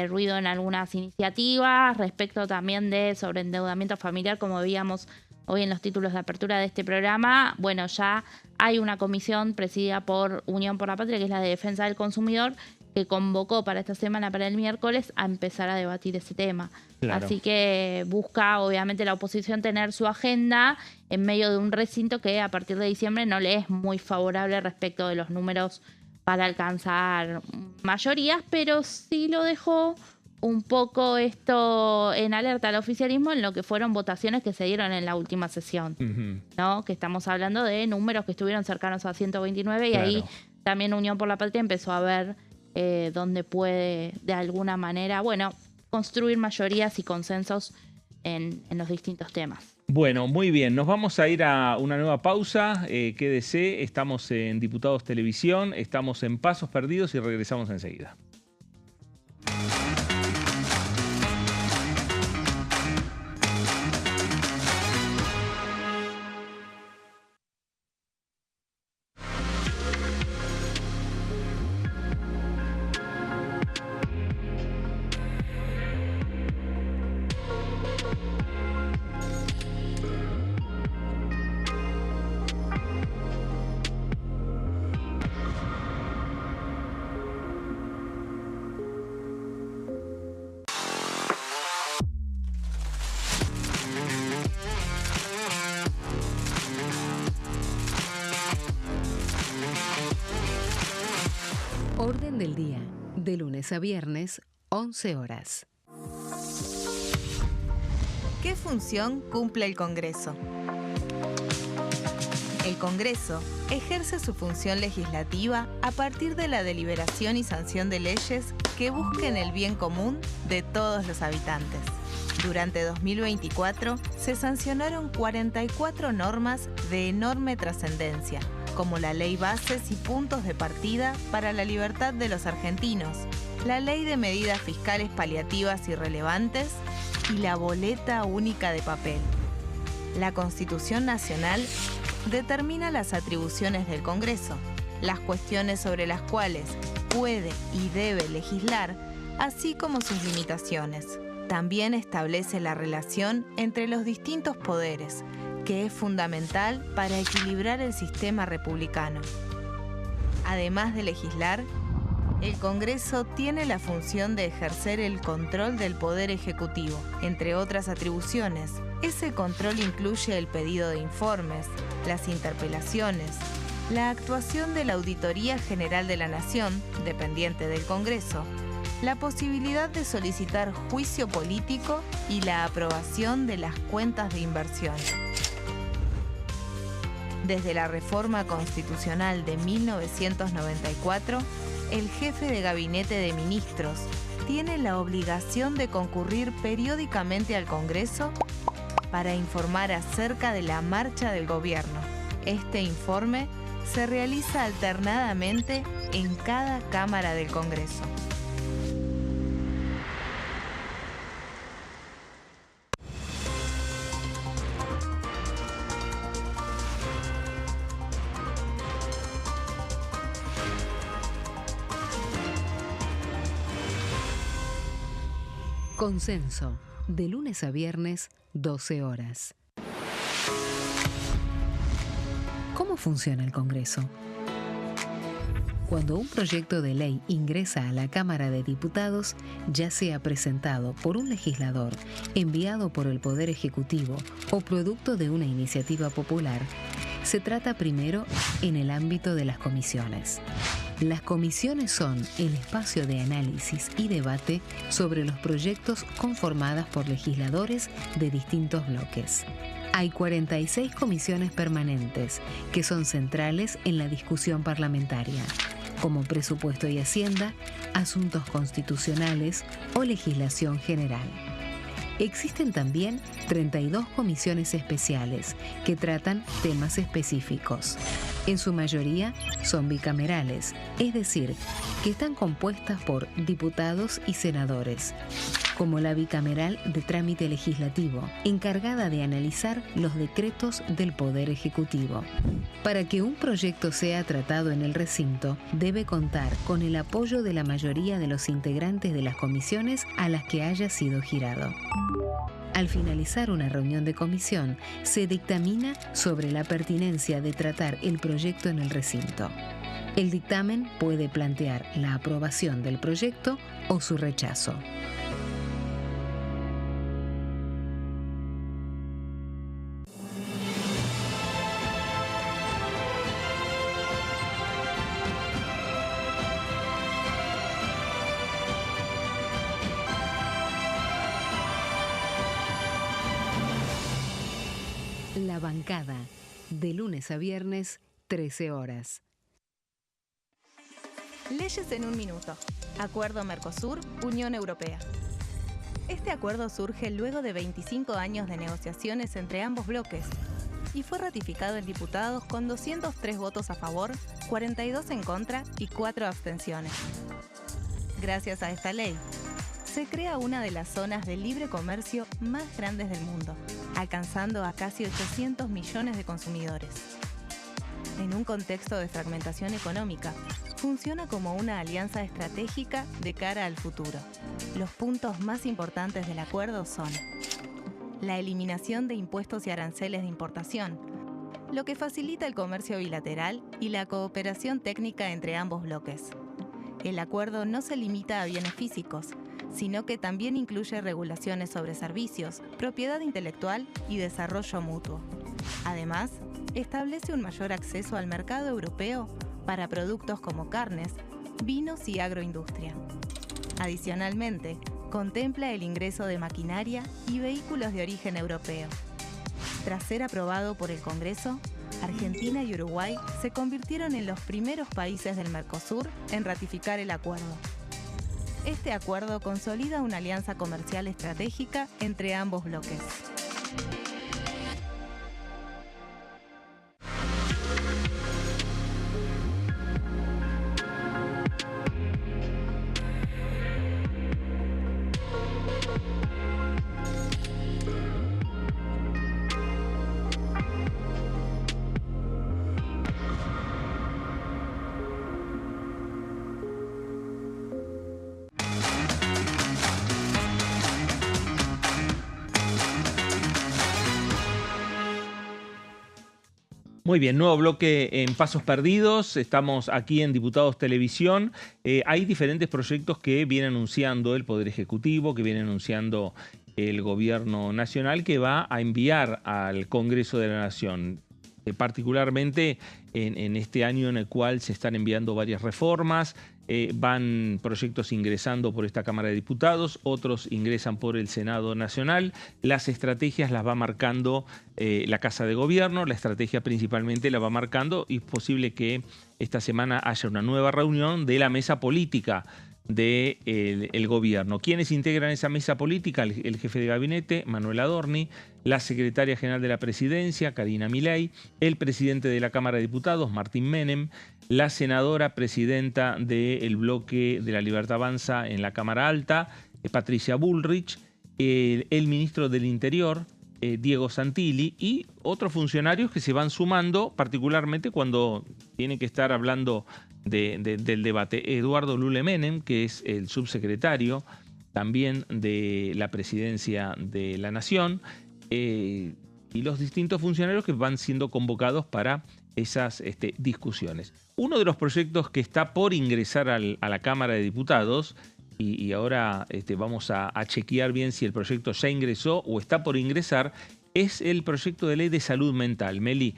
ruido en algunas iniciativas, respecto también de sobreendeudamiento familiar, como veíamos hoy en los títulos de apertura de este programa. Bueno, ya hay una comisión presidida por Unión por la Patria, que es la de Defensa del Consumidor, que convocó para esta semana, para el miércoles, a empezar a debatir ese tema. Claro. Así que busca, obviamente, la oposición tener su agenda en medio de un recinto que a partir de diciembre no le es muy favorable respecto de los números para alcanzar mayorías, pero sí lo dejó un poco esto en alerta al oficialismo en lo que fueron votaciones que se dieron en la última sesión, ¿no? Que estamos hablando de números que estuvieron cercanos a 129 y ahí también Unión por la Patria empezó a ver dónde puede de alguna manera, bueno, construir mayorías y consensos en los distintos temas. Bueno, muy bien. Nos vamos a ir a una nueva pausa. Quédese, estamos en Diputados Televisión, estamos en Pasos Perdidos y regresamos enseguida. Orden del día, de lunes a viernes, 11 horas. ¿Qué función cumple el Congreso? El Congreso ejerce su función legislativa a partir de la deliberación y sanción de leyes que busquen el bien común de todos los habitantes. Durante 2024 se sancionaron 44 normas de enorme trascendencia, como la Ley Bases y Puntos de Partida para la Libertad de los Argentinos, la Ley de Medidas Fiscales Paliativas y Relevantes y la Boleta Única de Papel. La Constitución Nacional determina las atribuciones del Congreso, las cuestiones sobre las cuales puede y debe legislar, así como sus limitaciones. También establece la relación entre los distintos poderes, que es fundamental para equilibrar el sistema republicano. Además de legislar, el Congreso tiene la función de ejercer el control del Poder Ejecutivo. Entre otras atribuciones, ese control incluye el pedido de informes, las interpelaciones, la actuación de la Auditoría General de la Nación, dependiente del Congreso, la posibilidad de solicitar juicio político y la aprobación de las cuentas de inversión. Desde la reforma constitucional de 1994, el jefe de gabinete de ministros tiene la obligación de concurrir periódicamente al Congreso para informar acerca de la marcha del gobierno. Este informe se realiza alternadamente en cada Cámara del Congreso. Consenso, de lunes a viernes, 12 horas. ¿Cómo funciona el Congreso? Cuando un proyecto de ley ingresa a la Cámara de Diputados, ya sea presentado por un legislador, enviado por el Poder Ejecutivo o producto de una iniciativa popular, se trata primero en el ámbito de las comisiones. Las comisiones son el espacio de análisis y debate sobre los proyectos conformadas por legisladores de distintos bloques. Hay 46 comisiones permanentes que son centrales en la discusión parlamentaria, como Presupuesto y Hacienda, Asuntos Constitucionales o Legislación General. Existen también 32 comisiones especiales que tratan temas específicos. En su mayoría son bicamerales, es decir, que están compuestas por diputados y senadores, como la bicameral de trámite legislativo, encargada de analizar los decretos del Poder Ejecutivo. Para que un proyecto sea tratado en el recinto, debe contar con el apoyo de la mayoría de los integrantes de las comisiones a las que haya sido girado. Al finalizar una reunión de comisión, se dictamina sobre la pertinencia de tratar el proyecto en el recinto. El dictamen puede plantear la aprobación del proyecto o su rechazo. La bancada, de lunes a viernes, 13 horas. Leyes en un minuto. Acuerdo Mercosur-Unión Europea. Este acuerdo surge luego de 25 años de negociaciones entre ambos bloques y fue ratificado en diputados con 203 votos a favor, 42 en contra y 4 abstenciones. Gracias a esta ley, se crea una de las zonas de libre comercio más grandes del mundo, alcanzando a casi 800 millones de consumidores. En un contexto de fragmentación económica, funciona como una alianza estratégica de cara al futuro. Los puntos más importantes del acuerdo son la eliminación de impuestos y aranceles de importación, lo que facilita el comercio bilateral y la cooperación técnica entre ambos bloques. El acuerdo no se limita a bienes físicos, sino que también incluye regulaciones sobre servicios, propiedad intelectual y desarrollo mutuo. Además, establece un mayor acceso al mercado europeo para productos como carnes, vinos y agroindustria. Adicionalmente, contempla el ingreso de maquinaria y vehículos de origen europeo. Tras ser aprobado por el Congreso, Argentina y Uruguay se convirtieron en los primeros países del Mercosur en ratificar el acuerdo. Este acuerdo consolida una alianza comercial estratégica entre ambos bloques. Muy bien, nuevo bloque en Pasos Perdidos. Estamos aquí en Diputados Televisión. Hay diferentes proyectos que viene anunciando el Poder Ejecutivo, que viene anunciando el Gobierno Nacional, que va a enviar al Congreso de la Nación. Particularmente en este año en el cual se están enviando varias reformas, van proyectos ingresando por esta Cámara de Diputados, otros ingresan por el Senado Nacional. Las estrategias las va marcando la Casa de Gobierno, la estrategia principalmente la va marcando y es posible que esta semana haya una nueva reunión de la mesa política del gobierno. ¿Quiénes integran esa mesa política? El jefe de gabinete, Manuel Adorni, la secretaria general de la presidencia, Karina Milei, el presidente de la Cámara de Diputados, Martín Menem, la senadora presidenta del bloque de la Libertad Avanza en la Cámara Alta, Patricia Bullrich, el ministro del Interior, Diego Santilli, y otros funcionarios que se van sumando, particularmente cuando tienen que estar hablando del debate. Eduardo Lule Menem, que es el subsecretario también de la Presidencia de la Nación, y los distintos funcionarios que van siendo convocados para esas discusiones. Uno de los proyectos que está por ingresar a la Cámara de Diputados, y ahora vamos a chequear bien si el proyecto ya ingresó o está por ingresar, es el proyecto de ley de salud mental. Meli,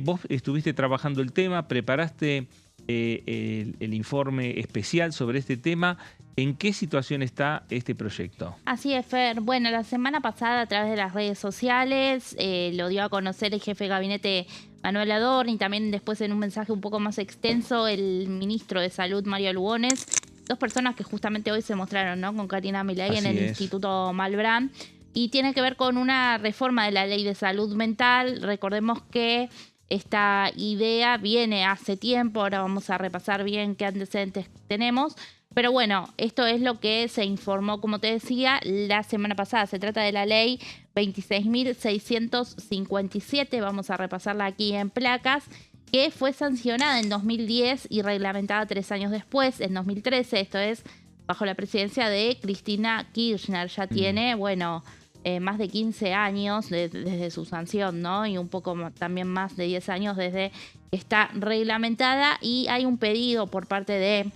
vos estuviste trabajando el tema, preparaste el informe especial sobre este tema. ¿En qué situación está este proyecto? Así es, Fer. Bueno, la semana pasada a través de las redes sociales lo dio a conocer el jefe de gabinete Manuel Adorni, también después en un mensaje un poco más extenso el ministro de Salud Mario Lugones, dos personas que justamente hoy se mostraron, ¿no?, con Karina Milei en el Instituto Malbrán, y tiene que ver con una reforma de la ley de salud mental. Recordemos que esta idea viene hace tiempo, ahora vamos a repasar bien qué antecedentes tenemos. Pero bueno, esto es lo que se informó, como te decía, la semana pasada. Se trata de la ley 26.657, vamos a repasarla aquí en placas, que fue sancionada en 2010 y reglamentada 3 años después, en 2013, esto es bajo la presidencia de Cristina Kirchner. Ya tiene, más de 15 años desde su sanción, ¿no? Y un poco también más de 10 años desde que está reglamentada, y hay un pedido por parte de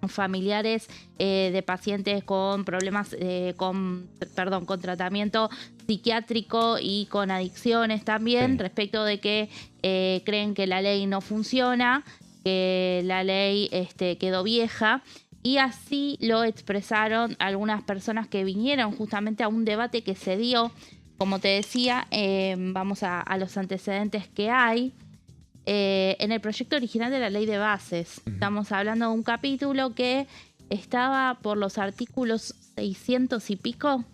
familiares de pacientes con problemas, con tratamiento psiquiátrico y con adicciones también, respecto de que creen que la ley no funciona, que la ley quedó vieja. Y así lo expresaron algunas personas que vinieron justamente a un debate que se dio. Como te decía, vamos a los antecedentes que hay. En el proyecto original de la ley de bases, estamos hablando de un capítulo que estaba por los artículos 600 y pico.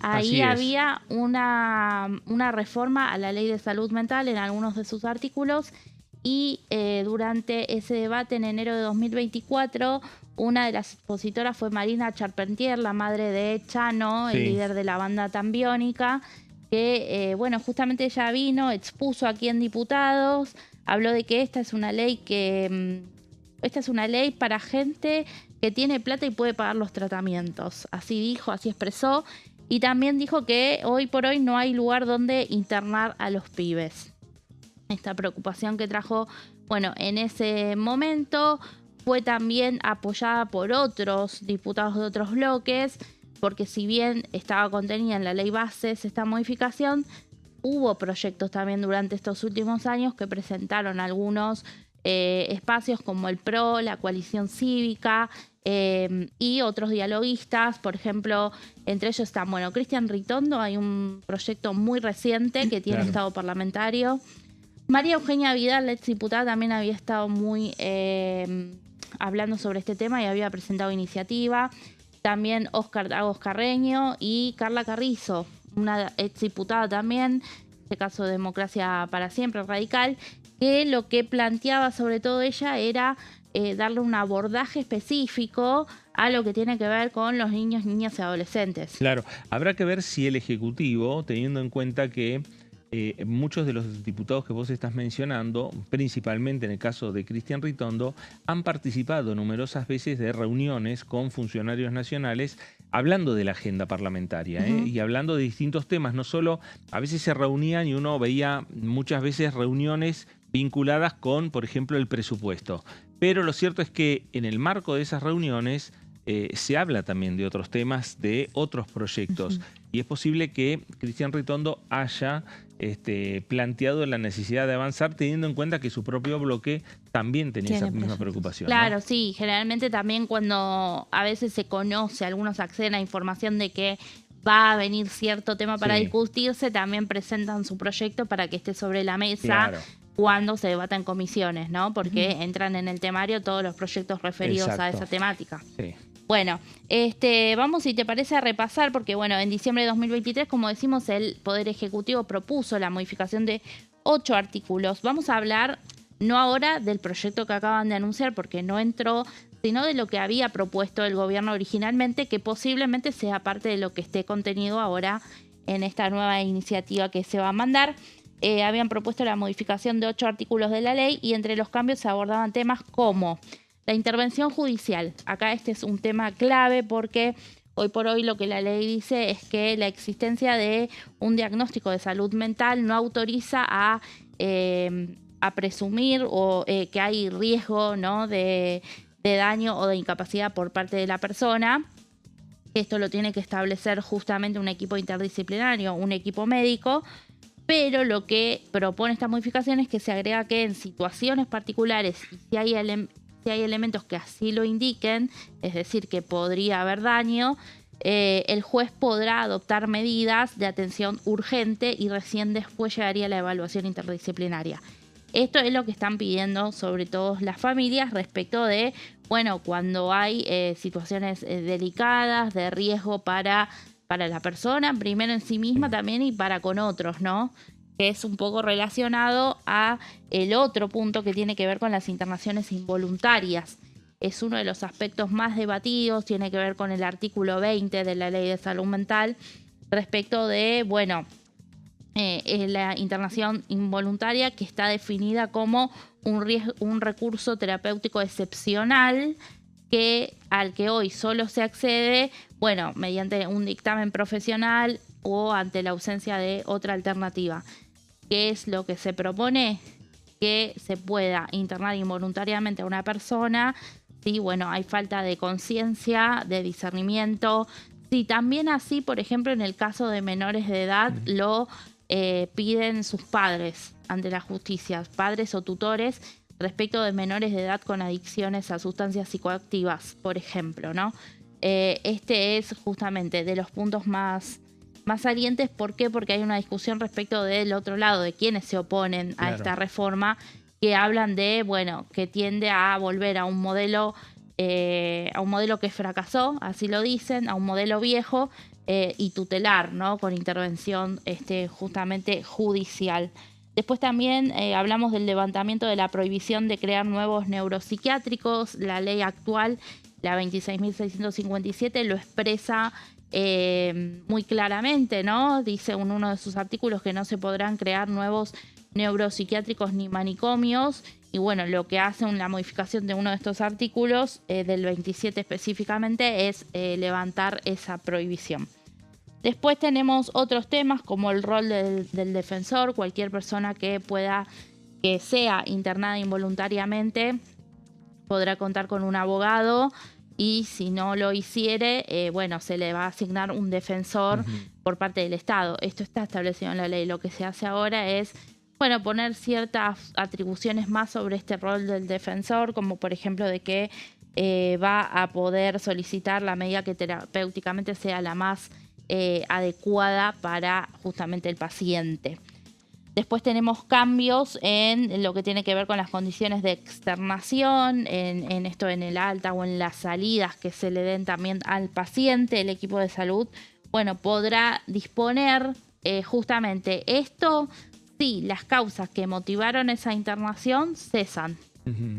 Ahí había una reforma a la ley de salud mental en algunos de sus artículos, y durante ese debate en enero de 2024, una de las expositoras fue Marina Charpentier, la madre de Chano, el líder de la banda Tambiónica, que justamente ella vino, expuso aquí en Diputados, habló de que esta es una ley para gente que tiene plata y puede pagar los tratamientos. Así dijo, así expresó. Y también dijo que hoy por hoy no hay lugar donde internar a los pibes. Esta preocupación que trajo, en ese momento fue también apoyada por otros diputados de otros bloques, porque si bien estaba contenida en la ley bases esta modificación, hubo proyectos también durante estos últimos años que presentaron algunos espacios como el PRO, la Coalición Cívica y otros dialoguistas. Por ejemplo, entre ellos están, Cristian Ritondo, hay un proyecto muy reciente que tiene estado parlamentario. María Eugenia Vidal, la exdiputada, también había estado muy hablando sobre este tema y había presentado iniciativa. También Óscar Dagos Carreño y Carla Carrizo, una exdiputada también, en este caso Democracia para Siempre, radical, que lo que planteaba sobre todo ella era darle un abordaje específico a lo que tiene que ver con los niños, niñas y adolescentes. Claro, habrá que ver si el Ejecutivo, teniendo en cuenta que muchos de los diputados que vos estás mencionando, principalmente en el caso de Cristian Ritondo, han participado numerosas veces de reuniones con funcionarios nacionales hablando de la agenda parlamentaria y hablando de distintos temas. No solo, a veces se reunían y uno veía muchas veces reuniones vinculadas con, por ejemplo, el presupuesto. Pero lo cierto es que en el marco de esas reuniones se habla también de otros temas, de otros proyectos. Y es posible que Cristian Ritondo haya planteado la necesidad de avanzar, teniendo en cuenta que su propio bloque también tenía esa misma preocupación. Claro, ¿no? Sí. Generalmente también cuando a veces se conoce, algunos acceden a información de que va a venir cierto tema para discutirse, también presentan su proyecto para que esté sobre la mesa cuando se debata en comisiones, ¿no? Porque entran en el temario todos los proyectos referidos a esa temática. Sí. Bueno, vamos, si te parece, a repasar, porque en diciembre de 2023, como decimos, el Poder Ejecutivo propuso la modificación de 8 artículos. Vamos a hablar, no ahora del proyecto que acaban de anunciar, porque no entró, sino de lo que había propuesto el gobierno originalmente, que posiblemente sea parte de lo que esté contenido ahora en esta nueva iniciativa que se va a mandar. Habían propuesto la modificación de 8 artículos de la ley, y entre los cambios se abordaban temas como la intervención judicial. Acá este es un tema clave porque hoy por hoy lo que la ley dice es que la existencia de un diagnóstico de salud mental no autoriza a a presumir o que hay riesgo, ¿no?, de daño o de incapacidad por parte de la persona. Esto lo tiene que establecer justamente un equipo interdisciplinario, un equipo médico, pero lo que propone esta modificación es que se agrega que en situaciones particulares, y si hay elementos que así lo indiquen, es decir, que podría haber daño, el juez podrá adoptar medidas de atención urgente y recién después llegaría la evaluación interdisciplinaria. Esto es lo que están pidiendo sobre todo las familias respecto de, bueno, cuando hay situaciones delicadas, de riesgo para la persona, primero en sí misma también y para con otros, ¿no? Que es un poco relacionado a el otro punto que tiene que ver con las internaciones involuntarias. Es uno de los aspectos más debatidos, tiene que ver con el artículo 20 de la Ley de Salud Mental respecto de, bueno, la internación involuntaria, que está definida como un recurso terapéutico excepcional al que hoy solo se accede, bueno, mediante un dictamen profesional o ante la ausencia de otra alternativa. ¿Qué es lo que se propone? Que se pueda internar involuntariamente a una persona si, bueno, hay falta de conciencia, de discernimiento. Si también así, por ejemplo, en el caso de menores de edad, lo piden sus padres ante la justicia, padres o tutores, respecto de menores de edad con adicciones a sustancias psicoactivas, por ejemplo, ¿no? Este es justamente de los puntos más salientes. ¿Por qué? Porque hay una discusión respecto del otro lado, de quienes se oponen a esta reforma, que hablan de, bueno, que tiende a volver a un modelo que fracasó, así lo dicen, a un modelo viejo y tutelar, ¿no?, con intervención justamente judicial. Después también hablamos del levantamiento de la prohibición de crear nuevos neuropsiquiátricos. La ley actual, la 26.657, lo expresa muy claramente, ¿no? Dice en uno de sus artículos que no se podrán crear nuevos neuropsiquiátricos ni manicomios. Y bueno, lo que hace la modificación de uno de estos artículos, del 27 específicamente, es levantar esa prohibición. Después tenemos otros temas como el rol del defensor. Cualquier persona que sea internada involuntariamente podrá contar con un abogado, y si no lo hiciere, bueno, se le va a asignar un defensor por parte del Estado. Esto está establecido en la ley. Lo que se hace ahora es, bueno, poner ciertas atribuciones más sobre este rol del defensor, como por ejemplo de que va a poder solicitar la medida que terapéuticamente sea la más adecuada para justamente el paciente. Después tenemos cambios en lo que tiene que ver con las condiciones de externación, en esto, en el alta o en las salidas que se le den también al paciente. El equipo de salud, bueno, podrá disponer justamente esto si las causas que motivaron esa internación cesan.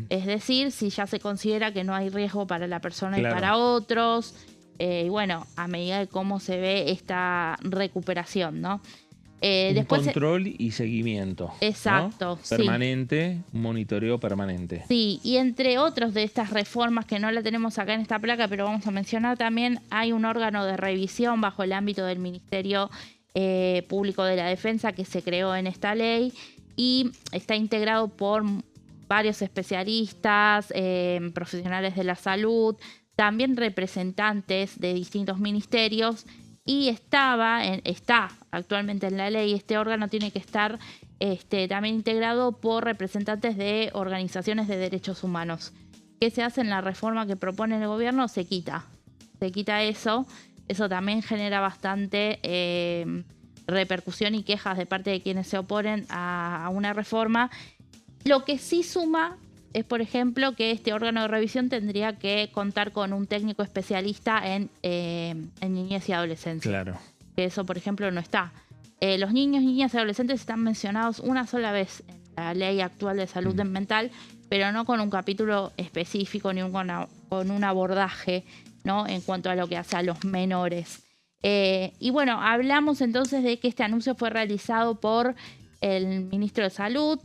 Es decir, si ya se considera que no hay riesgo para la persona y para otros. Y bueno, a medida de cómo se ve esta recuperación, ¿no? Después, control y seguimiento. Exacto, ¿no? Permanente, un monitoreo permanente. Sí, y entre otros de estas reformas que no la tenemos acá en esta placa, pero vamos a mencionar también, hay un órgano de revisión bajo el ámbito del Ministerio Público de la Defensa que se creó en esta ley y está integrado por varios especialistas, profesionales de la salud, también representantes de distintos ministerios, y está actualmente en la ley. Este órgano tiene que estar también integrado por representantes de organizaciones de derechos humanos. ¿Qué se hace en la reforma que propone el gobierno? Se quita eso. Eso también genera bastante repercusión y quejas de parte de quienes se oponen a una reforma. Lo que sí suma es, por ejemplo, que este órgano de revisión tendría que contar con un técnico especialista en niñez y adolescencia. Claro. Que eso, por ejemplo, no está. Los niños, niñas y adolescentes están mencionados una sola vez en la ley actual de salud mental, pero no con un capítulo específico ni con un abordaje, ¿no?, en cuanto a lo que hace a los menores. Y bueno, hablamos entonces de que este anuncio fue realizado por el ministro de Salud,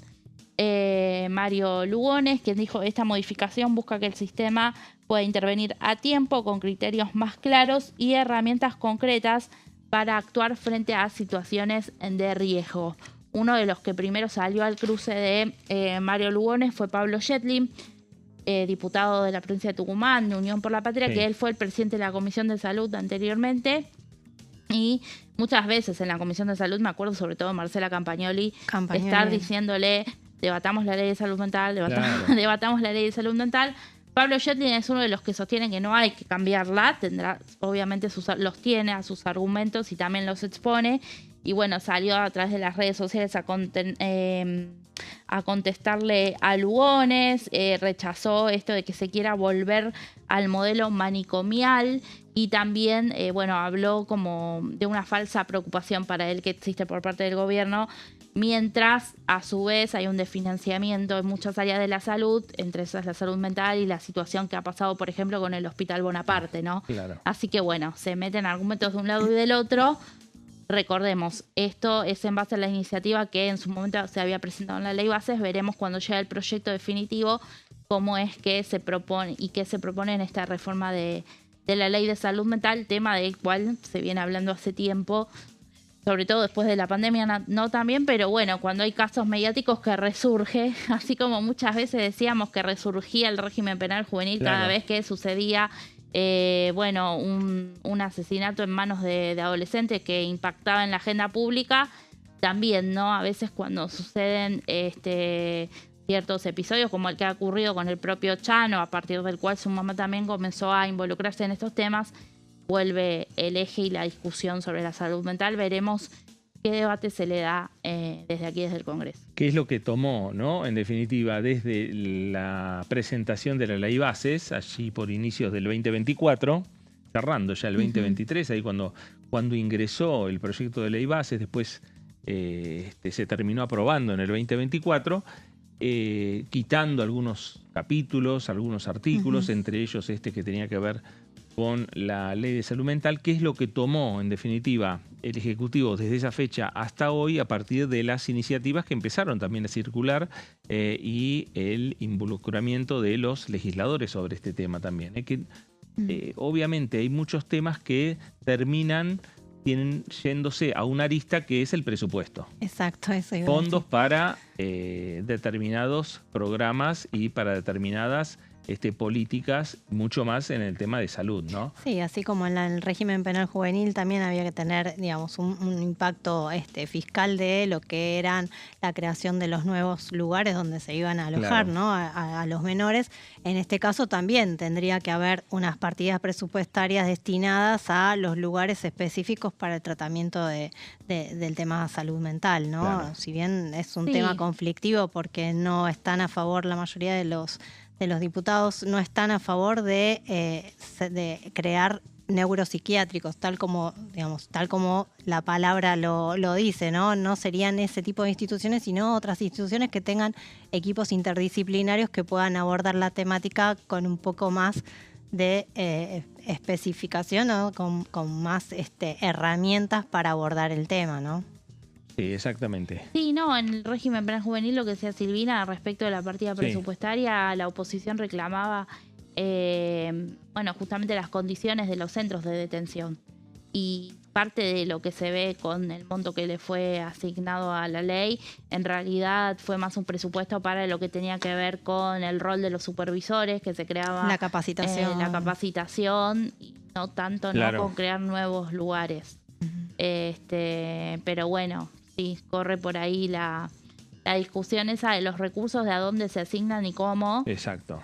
Mario Lugones, quien dijo: esta modificación busca que el sistema pueda intervenir a tiempo, con criterios más claros y herramientas concretas para actuar frente a situaciones de riesgo. uno de los que primero salió al cruce de Mario Lugones fue Pablo Yetli, diputado de la provincia de Tucumán, de Unión por la Patria, que él fue el presidente de la Comisión de Salud anteriormente. Y muchas veces en la Comisión de Salud, me acuerdo sobre todo Marcela Campagnoli, estar diciéndole, debatamos la ley de salud mental, debatamos la ley de salud mental. Pablo Yetli es uno de los que sostienen que no hay que cambiarla, tendrá, obviamente los tiene a sus argumentos y también los expone. Y bueno, salió a través de las redes sociales a contestarle a Lugones, rechazó esto de que se quiera volver al modelo manicomial y también, habló como de una falsa preocupación para él que existe por parte del gobierno, mientras a su vez hay un desfinanciamiento en muchas áreas de la salud, entre esas la salud mental y la situación que ha pasado, por ejemplo, con el Hospital Bonaparte, ¿no? Claro. Así que bueno, se meten argumentos de un lado y del otro. Recordemos, esto es en base a la iniciativa que en su momento se había presentado en la ley bases. Veremos cuando llegue el proyecto definitivo cómo es que se propone y qué se propone en esta reforma de la ley de salud mental, tema del cual se viene hablando hace tiempo, sobre todo después de la pandemia, no también, pero bueno, cuando hay casos mediáticos que resurge, así como muchas veces decíamos que resurgía el régimen penal juvenil cada vez que sucedía un asesinato en manos de adolescentes que impactaba en la agenda pública, también, ¿no? A veces cuando suceden ciertos episodios, como el que ha ocurrido con el propio Chano, a partir del cual su mamá también comenzó a involucrarse en estos temas, vuelve el eje y la discusión sobre la salud mental. Veremos qué debate se le da desde aquí, desde el Congreso. ¿Qué es lo que tomó, no? En definitiva, desde la presentación de la ley bases, allí por inicios del 2024, cerrando ya el 2023, ahí cuando ingresó el proyecto de ley bases, después se terminó aprobando en el 2024, quitando algunos capítulos, algunos artículos, entre ellos este que tenía que ver con la ley de salud mental. ¿Qué es lo que tomó, en definitiva, el Ejecutivo desde esa fecha hasta hoy a partir de las iniciativas que empezaron también a circular y el involucramiento de los legisladores sobre este tema también? Obviamente hay muchos temas que terminan yéndose a una arista que es el presupuesto. Exacto, eso iba a Fondos decir. para determinados programas y para determinadas políticas, mucho más en el tema de salud, ¿no? Sí, así como en el régimen penal juvenil también había que tener, digamos, un impacto fiscal de lo que eran la creación de los nuevos lugares donde se iban a alojar, ¿no? A los menores. En este caso también tendría que haber unas partidas presupuestarias destinadas a los lugares específicos para el tratamiento del tema salud mental, ¿no? Claro. Si bien es un tema conflictivo porque no están a favor la mayoría de los diputados, no están a favor de crear neuropsiquiátricos, tal como la palabra lo dice, ¿no? No serían ese tipo de instituciones, sino otras instituciones que tengan equipos interdisciplinarios que puedan abordar la temática con un poco más de especificación, ¿no? Con más herramientas para abordar el tema, ¿no? Sí, exactamente. Sí, no, en el régimen penal juvenil, lo que decía Silvina respecto de la partida presupuestaria, la oposición reclamaba justamente las condiciones de los centros de detención. Y parte de lo que se ve con el monto que le fue asignado a la ley, en realidad fue más un presupuesto para lo que tenía que ver con el rol de los supervisores, que se creaba la capacitación, y no tanto con crear nuevos lugares. Pero bueno, sí, corre por ahí la discusión esa de los recursos, de a dónde se asignan y cómo. Exacto.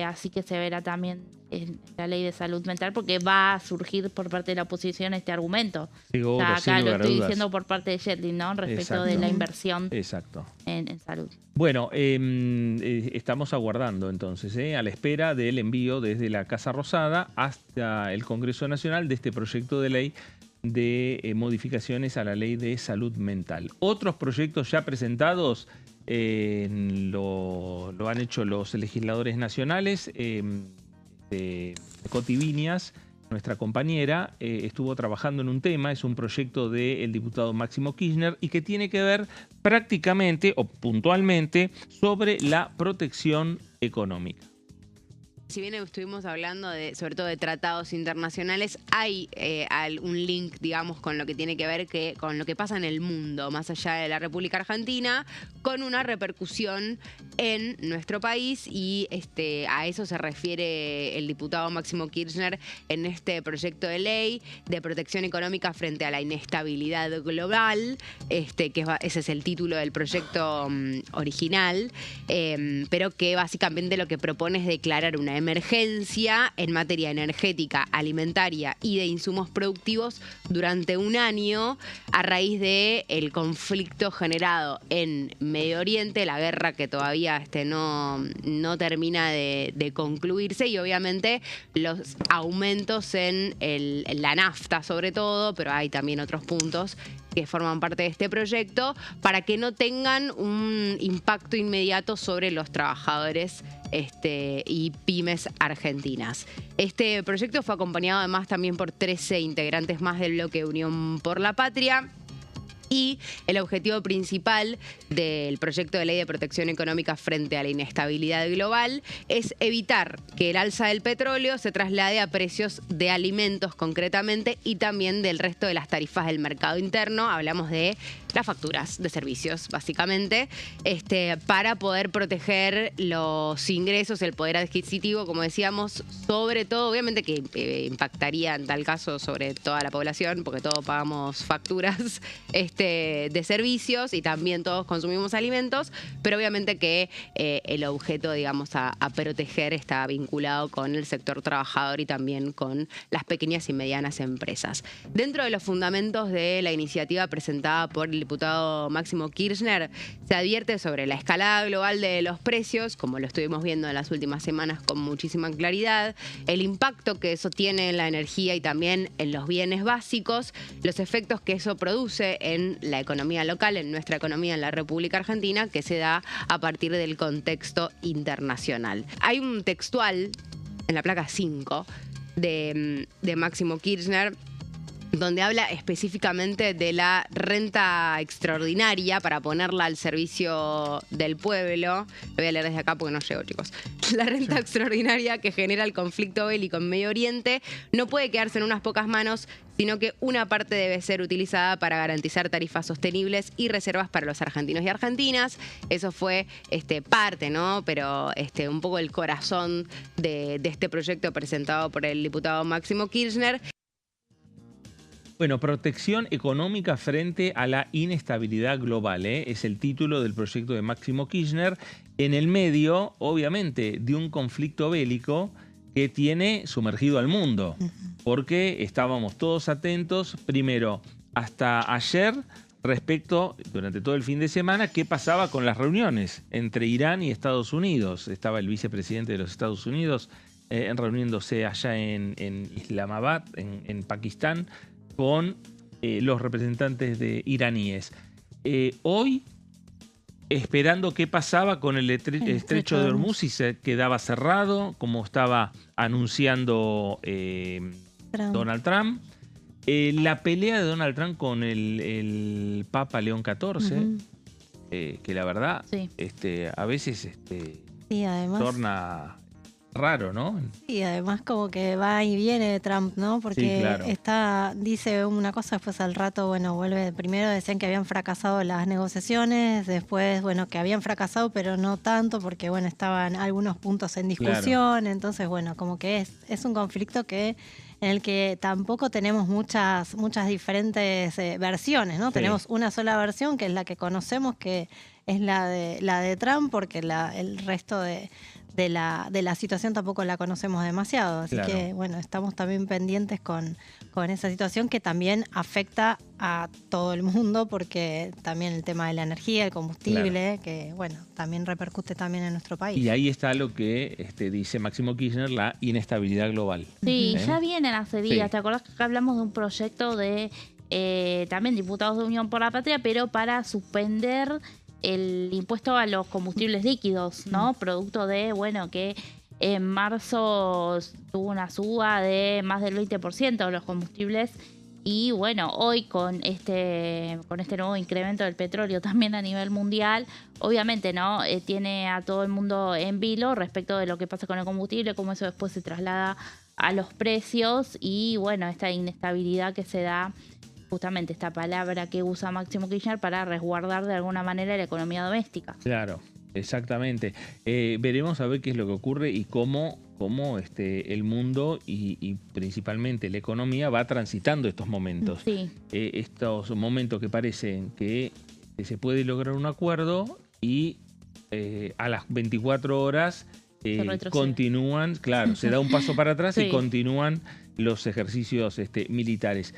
Así que se verá también en la ley de salud mental, porque va a surgir por parte de la oposición este argumento. Seguro, acá lo estoy diciendo por parte de Yetli, ¿no? Respecto de la inversión en salud. Bueno, estamos aguardando entonces, a la espera del envío desde la Casa Rosada hasta el Congreso Nacional de este proyecto de ley de modificaciones a la ley de salud mental. Otros proyectos ya presentados lo han hecho los legisladores nacionales. Coti Viñas, nuestra compañera, estuvo trabajando en un tema, es un proyecto del diputado Máximo Kirchner y que tiene que ver prácticamente o puntualmente sobre la protección económica. Si bien estuvimos hablando sobre todo de tratados internacionales, hay un link, digamos, con lo que tiene que ver con lo que pasa en el mundo, más allá de la República Argentina, con una repercusión en nuestro país, y a eso se refiere el diputado Máximo Kirchner en este proyecto de ley de protección económica frente a la inestabilidad global, ese es el título del proyecto original, pero que básicamente lo que propone es declarar una emergencia en materia energética, alimentaria y de insumos productivos durante un año a raíz del conflicto generado en Medio Oriente, la guerra que todavía no termina de concluirse, y obviamente los aumentos en la nafta sobre todo, pero hay también otros puntos que forman parte de este proyecto, para que no tengan un impacto inmediato sobre los trabajadores y pymes argentinas. Este proyecto fue acompañado además también por 13 integrantes más del bloque Unión por la Patria. Y el objetivo principal del proyecto de ley de protección económica frente a la inestabilidad global es evitar que el alza del petróleo se traslade a precios de alimentos concretamente, y también del resto de las tarifas del mercado interno. Hablamos de las facturas de servicios, básicamente, para poder proteger los ingresos, el poder adquisitivo, como decíamos, sobre todo, obviamente que impactaría en tal caso sobre toda la población, porque todos pagamos facturas de servicios y también todos consumimos alimentos, pero obviamente que el objeto, digamos, a proteger está vinculado con el sector trabajador y también con las pequeñas y medianas empresas. Dentro de los fundamentos de la iniciativa presentada por el diputado Máximo Kirchner, se advierte sobre la escalada global de los precios, como lo estuvimos viendo en las últimas semanas con muchísima claridad, el impacto que eso tiene en la energía y también en los bienes básicos, los efectos que eso produce en la economía local, en nuestra economía en la República Argentina, que se da a partir del contexto internacional. Hay un textual en la placa 5 de Máximo Kirchner, donde habla específicamente de la renta extraordinaria para ponerla al servicio del pueblo. Lo voy a leer desde acá porque no llego, chicos. La renta extraordinaria que genera el conflicto bélico en Medio Oriente no puede quedarse en unas pocas manos, sino que una parte debe ser utilizada para garantizar tarifas sostenibles y reservas para los argentinos y argentinas. Eso fue parte, ¿no? Pero un poco el corazón de este proyecto presentado por el diputado Máximo Kirchner. Bueno, protección económica frente a la inestabilidad global, es el título del proyecto de Máximo Kirchner, en el medio, obviamente, de un conflicto bélico que tiene sumergido al mundo, porque estábamos todos atentos, primero, hasta ayer, respecto, durante todo el fin de semana, qué pasaba con las reuniones entre Irán y Estados Unidos. Estaba el vicepresidente de los Estados Unidos reuniéndose allá en Islamabad, en Pakistán, con los representantes de iraníes. Hoy, esperando qué pasaba con el estrecho de Hormuz, si se quedaba cerrado, como estaba anunciando Donald Trump. La pelea de Donald Trump con el Papa León XIV, que la verdad, sí, a veces sí, además, torna raro, ¿no? Y además como que va y viene Trump, ¿no? Porque sí, claro, dice una cosa, después al rato, bueno, vuelve. Primero decían que habían fracasado las negociaciones, después, bueno, que habían fracasado, pero no tanto, porque, bueno, estaban algunos puntos en discusión. Claro. Entonces, bueno, como que es un conflicto en el que tampoco tenemos muchas diferentes versiones, ¿no? Sí. Tenemos una sola versión, que es la que conocemos, que es la de Trump, porque el resto de la situación tampoco la conocemos demasiado. Así claro, que, bueno, estamos también pendientes con esa situación que también afecta a todo el mundo, porque también el tema de la energía, el combustible, claro, que, bueno, también repercute también en nuestro país. Y ahí está lo que dice Máximo Kirchner, la inestabilidad global. Sí, ya vienen hace días. Sí. ¿Te acordás que acá hablamos de un proyecto de también diputados de Unión por la Patria, pero para suspender el impuesto a los combustibles líquidos, ¿no? Producto de, bueno, que en marzo tuvo una suba de más del 20% de los combustibles Y bueno, hoy con este nuevo incremento del petróleo también a nivel mundial, obviamente no tiene a todo el mundo en vilo respecto de lo que pasa con el combustible, cómo eso después se traslada a los precios y bueno, esta inestabilidad que se da, justamente esta palabra que usa Máximo Kirchner para resguardar de alguna manera la economía doméstica. Claro, exactamente. Veremos a ver qué es lo que ocurre y cómo el mundo y principalmente la economía va transitando estos momentos. Sí. Estos momentos que parecen que se puede lograr un acuerdo y a las 24 horas continúan, claro, se da un paso para atrás Sí. y continúan los ejercicios militares.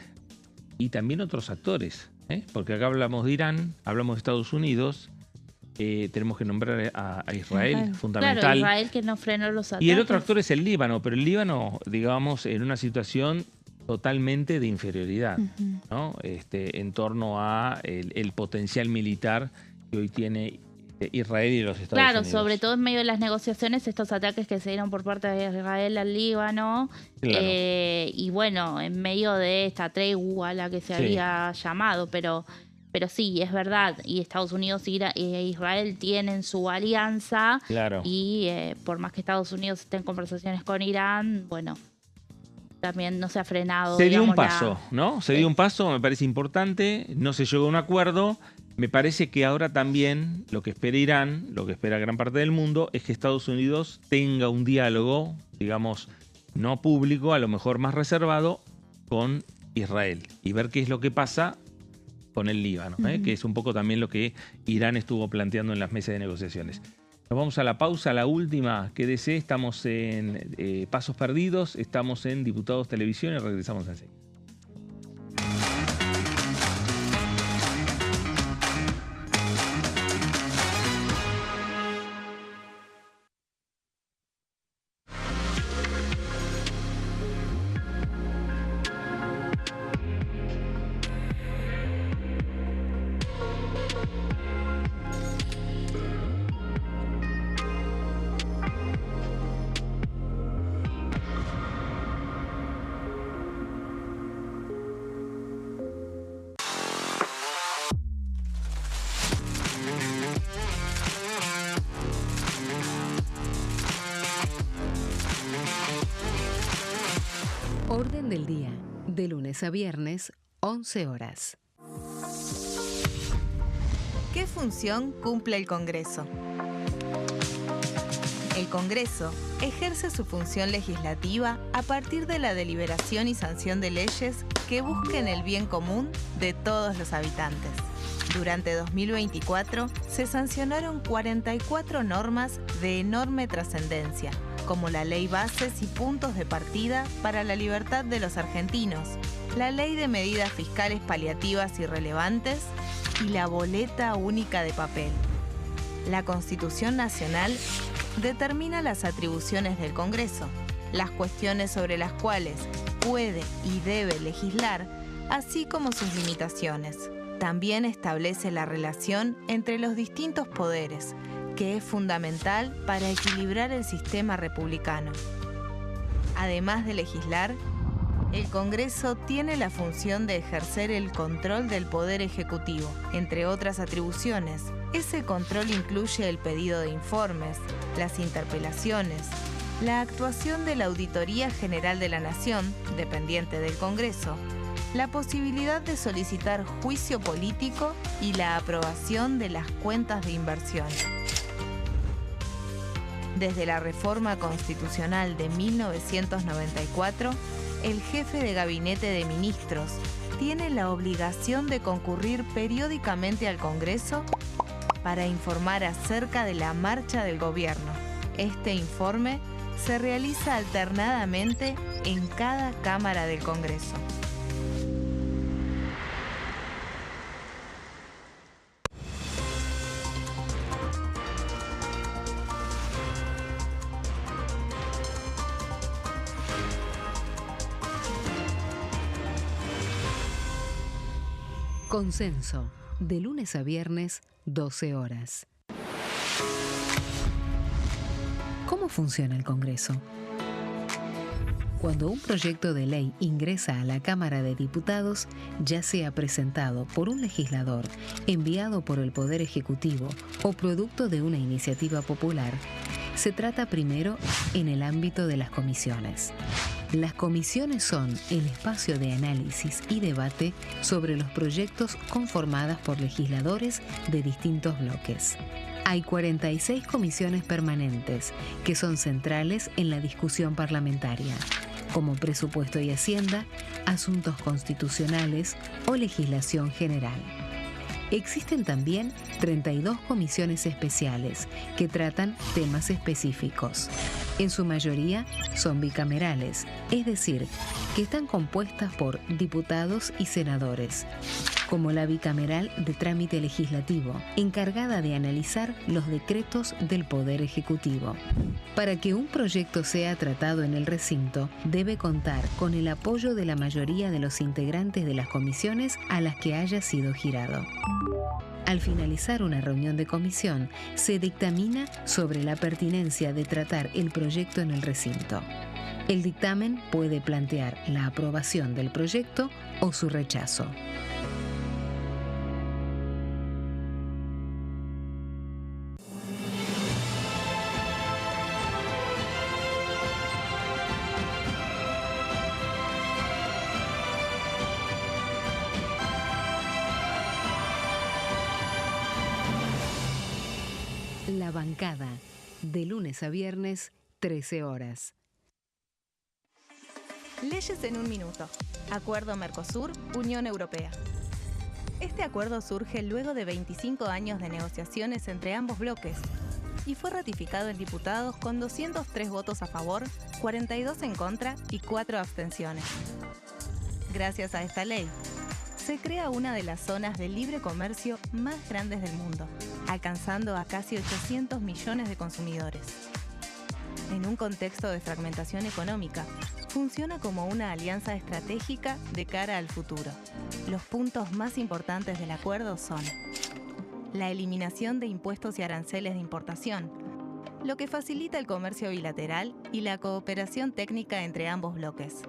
Y también otros actores, porque acá hablamos de Irán, hablamos de Estados Unidos, tenemos que nombrar a Israel, fundamental. Claro, Israel que no frenó los ataques. Y el otro actor es el Líbano, pero el Líbano, digamos, en una situación totalmente de inferioridad, ¿no? En torno a el potencial militar que hoy tiene Israel y los Estados Unidos. Claro, sobre todo en medio de las negociaciones, estos ataques que se dieron por parte de Israel al Líbano, Claro. y bueno, en medio de esta tregua a la que se Sí. había llamado, pero sí, es verdad, y Estados Unidos e Israel tienen su alianza, Claro. y por más que Estados Unidos esté en conversaciones con Irán, bueno, también no se ha frenado. Se dio un digamos, paso, ¿no? Se dio un paso, me parece importante, no se llegó a un acuerdo. Me parece que ahora también lo que espera Irán, lo que espera gran parte del mundo, es que Estados Unidos tenga un diálogo, digamos, no público, a lo mejor más reservado, con Israel y ver qué es lo que pasa con el Líbano, que es un poco también lo que Irán estuvo planteando en las mesas de negociaciones. Nos vamos a la pausa, la última, quédese, estamos en Pasos Perdidos, estamos en Diputados Televisión y regresamos enseguida. Orden del día, de lunes a viernes, 11 horas. ¿Qué función cumple el Congreso? El Congreso ejerce su función legislativa a partir de la deliberación y sanción de leyes que busquen el bien común de todos los habitantes. Durante 2024 se sancionaron 44 normas de enorme trascendencia, como la Ley Bases y Puntos de Partida para la Libertad de los Argentinos, la Ley de Medidas Fiscales Paliativas y Relevantes y la Boleta Única de Papel. La Constitución Nacional determina las atribuciones del Congreso, las cuestiones sobre las cuales puede y debe legislar, así como sus limitaciones. También establece la relación entre los distintos poderes, que es fundamental para equilibrar el sistema republicano. Además de legislar, el Congreso tiene la función de ejercer el control del Poder Ejecutivo, entre otras atribuciones. Ese control incluye el pedido de informes, las interpelaciones, la actuación de la Auditoría General de la Nación, dependiente del Congreso, la posibilidad de solicitar juicio político y la aprobación de las cuentas de inversión. Desde la reforma constitucional de 1994, el jefe de gabinete de ministros tiene la obligación de concurrir periódicamente al Congreso para informar acerca de la marcha del gobierno. Este informe se realiza alternadamente en cada Cámara del Congreso. Consenso, de lunes a viernes, 12 horas. ¿Cómo funciona el Congreso? Cuando un proyecto de ley ingresa a la Cámara de Diputados, ya sea presentado por un legislador, enviado por el Poder Ejecutivo o producto de una iniciativa popular, se trata primero en el ámbito de las comisiones. Las comisiones son el espacio de análisis y debate sobre los proyectos conformadas por legisladores de distintos bloques. Hay 46 comisiones permanentes que son centrales en la discusión parlamentaria, como Presupuesto y Hacienda, Asuntos Constitucionales o Legislación General. Existen también 32 comisiones especiales que tratan temas específicos. En su mayoría son bicamerales, es decir, que están compuestas por diputados y senadores, como la bicameral de trámite legislativo, encargada de analizar los decretos del Poder Ejecutivo. Para que un proyecto sea tratado en el recinto, debe contar con el apoyo de la mayoría de los integrantes de las comisiones a las que haya sido girado. Al finalizar una reunión de comisión, se dictamina sobre la pertinencia de tratar el proyecto en el recinto. El dictamen puede plantear la aprobación del proyecto o su rechazo. La Bancada, de lunes a viernes, 13 horas. Leyes en un minuto. Acuerdo Mercosur-Unión Europea. Este acuerdo surge luego de 25 años de negociaciones entre ambos bloques y fue ratificado en diputados con 203 votos a favor, 42 en contra y 4 abstenciones. Gracias a esta ley, se crea una de las zonas de libre comercio más grandes del mundo, alcanzando a casi 800 millones de consumidores. En un contexto de fragmentación económica, funciona como una alianza estratégica de cara al futuro. Los puntos más importantes del acuerdo son la eliminación de impuestos y aranceles de importación, lo que facilita el comercio bilateral y la cooperación técnica entre ambos bloques.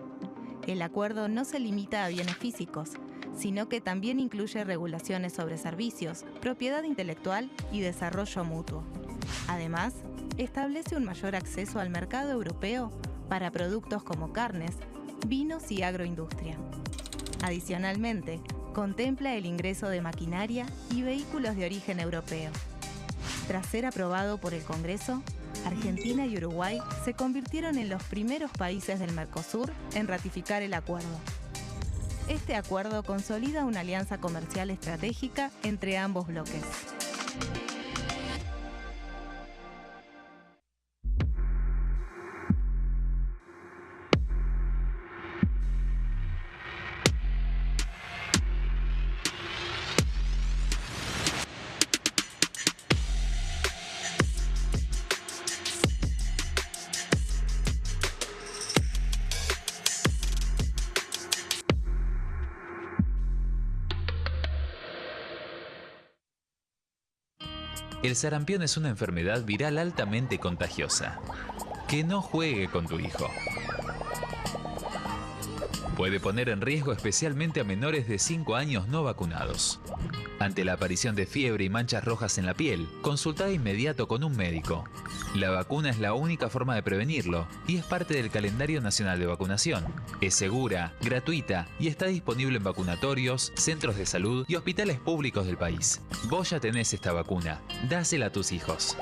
El acuerdo no se limita a bienes físicos, sino que también incluye regulaciones sobre servicios, propiedad intelectual y desarrollo mutuo. Además, establece un mayor acceso al mercado europeo para productos como carnes, vinos y agroindustria. Adicionalmente, contempla el ingreso de maquinaria y vehículos de origen europeo. Tras ser aprobado por el Congreso, Argentina y Uruguay se convirtieron en los primeros países del Mercosur en ratificar el acuerdo. Este acuerdo consolida una alianza comercial estratégica entre ambos bloques. El sarampión es una enfermedad viral altamente contagiosa. Que no juegue con tu hijo. Puede poner en riesgo especialmente a menores de 5 años no vacunados. Ante la aparición de fiebre y manchas rojas en la piel, consulta de inmediato con un médico. La vacuna es la única forma de prevenirlo y es parte del calendario nacional de vacunación. Es segura, gratuita y está disponible en vacunatorios, centros de salud y hospitales públicos del país. Vos ya tenés esta vacuna. Dásela a tus hijos.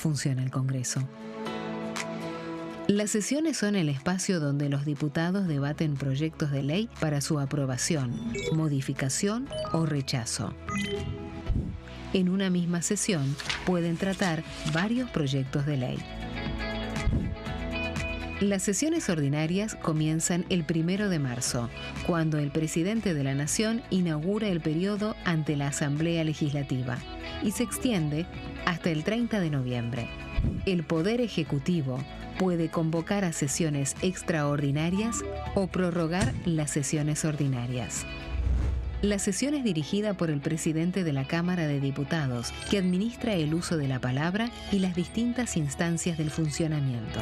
funciona el Congreso. Las sesiones son el espacio donde los diputados debaten proyectos de ley para su aprobación, modificación o rechazo. En una misma sesión pueden tratar varios proyectos de ley. Las sesiones ordinarias comienzan el 1 de marzo, cuando el presidente de la Nación inaugura el periodo ante la Asamblea Legislativa y se extiende hasta el 30 de noviembre. El Poder Ejecutivo puede convocar a sesiones extraordinarias o prorrogar las sesiones ordinarias. La sesión es dirigida por el presidente de la Cámara de Diputados, que administra el uso de la palabra y las distintas instancias del funcionamiento.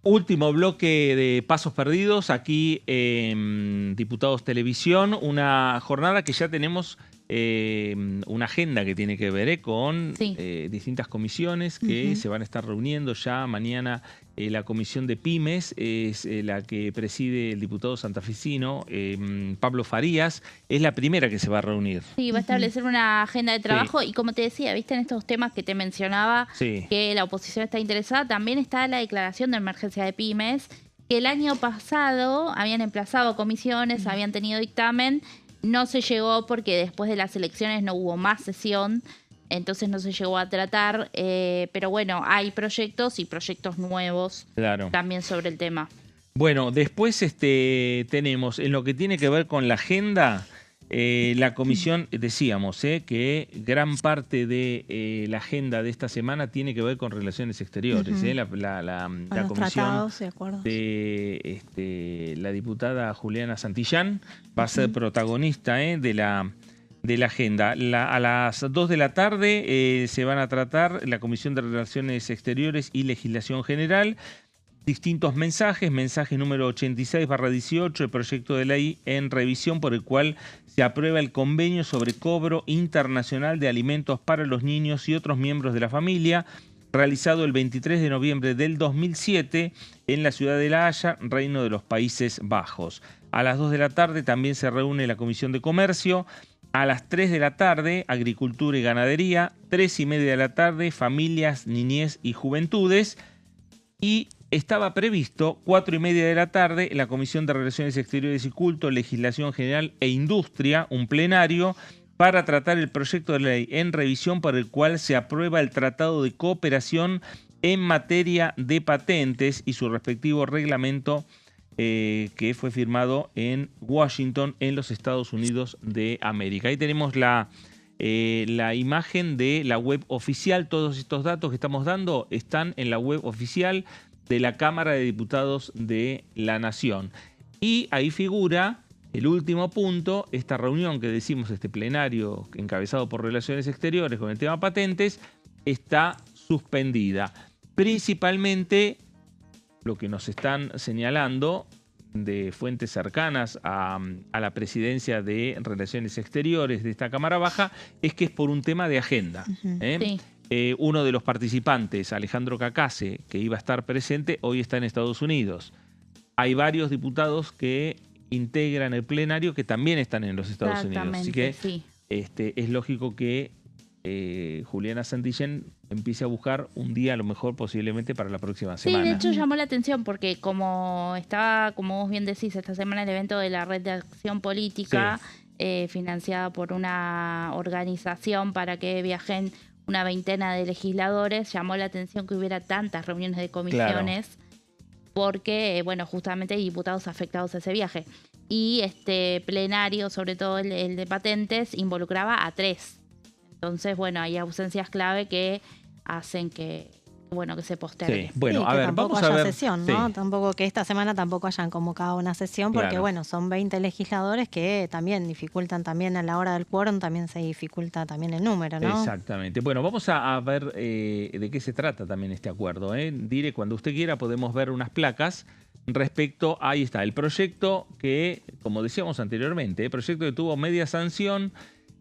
Último bloque de Pasos Perdidos aquí en Diputados Televisión, una jornada que ya tenemos una agenda que tiene que ver con distintas comisiones que se van a estar reuniendo ya mañana. La comisión de pymes es la que preside el diputado santafesino Pablo Farías, es la primera que se va a reunir. Sí, va a establecer una agenda de trabajo y como te decía, viste en estos temas que te mencionaba que la oposición está interesada, también está la declaración de emergencia de pymes, que el año pasado habían emplazado comisiones, habían tenido dictamen, no se llegó porque después de las elecciones no hubo más sesión, entonces no se llegó a tratar, pero bueno, hay proyectos y proyectos nuevos también sobre el tema. Bueno, después tenemos en lo que tiene que ver con la agenda, la comisión, decíamos, que gran parte de la agenda de esta semana tiene que ver con relaciones exteriores. La comisión de la diputada Juliana Santillán va a ser protagonista de la agenda. A las 2 de la tarde se van a tratar la Comisión de Relaciones Exteriores y Legislación General. Distintos mensajes. Mensaje número 86/18, el proyecto de ley en revisión por el cual se aprueba el convenio sobre cobro internacional de alimentos para los niños y otros miembros de la familia, realizado el 23 de noviembre del 2007 en la ciudad de La Haya, Reino de los Países Bajos. A las 2 de la tarde también se reúne la Comisión de Comercio. A las 3 de la tarde, Agricultura y Ganadería. 3:30 de la tarde, Familias, Niñez y Juventudes. Y estaba previsto 4:30 de la tarde la Comisión de Relaciones Exteriores y Culto, Legislación General e Industria, un plenario para tratar el proyecto de ley en revisión por el cual se aprueba el Tratado de Cooperación en materia de patentes y su respectivo reglamento que fue firmado en Washington, en los Estados Unidos de América. Ahí tenemos la imagen de la web oficial. Todos estos datos que estamos dando están en la web oficial de la Cámara de Diputados de la Nación. Y ahí figura el último punto, esta reunión que decimos, este plenario encabezado por Relaciones Exteriores con el tema patentes, está suspendida. Principalmente lo que nos están señalando de fuentes cercanas a la presidencia de Relaciones Exteriores de esta Cámara Baja es que es por un tema de agenda. Uno de los participantes, Alejandro Cacase, que iba a estar presente, hoy está en Estados Unidos. Hay varios diputados que integran el plenario que también están en los Estados Unidos. Así que es lógico que Juliana Santillán empiece a buscar un día a lo mejor posiblemente para la próxima semana. Sí, de hecho llamó la atención porque como estaba, como vos bien decís, esta semana el evento de la Red de Acción Política, financiada por una organización para que viajen una veintena de legisladores, llamó la atención que hubiera tantas reuniones de comisiones porque, bueno, justamente hay diputados afectados a ese viaje. Y este plenario, sobre todo el de patentes, involucraba a 3. Entonces, bueno, hay ausencias clave que hacen que bueno, que se postergue. Sí. Bueno, Sí, a que ver, tampoco vamos a haya ver. sesión, ¿no? Tampoco que esta semana tampoco hayan convocado una sesión, porque Claro. bueno, son 20 legisladores que también dificultan también a la hora del quórum, también se dificulta también el número, ¿no? Exactamente. Bueno, vamos a ver de qué se trata también este acuerdo. Dire, cuando usted quiera podemos ver unas placas respecto, ahí está, el proyecto que, como decíamos anteriormente, el proyecto que tuvo media sanción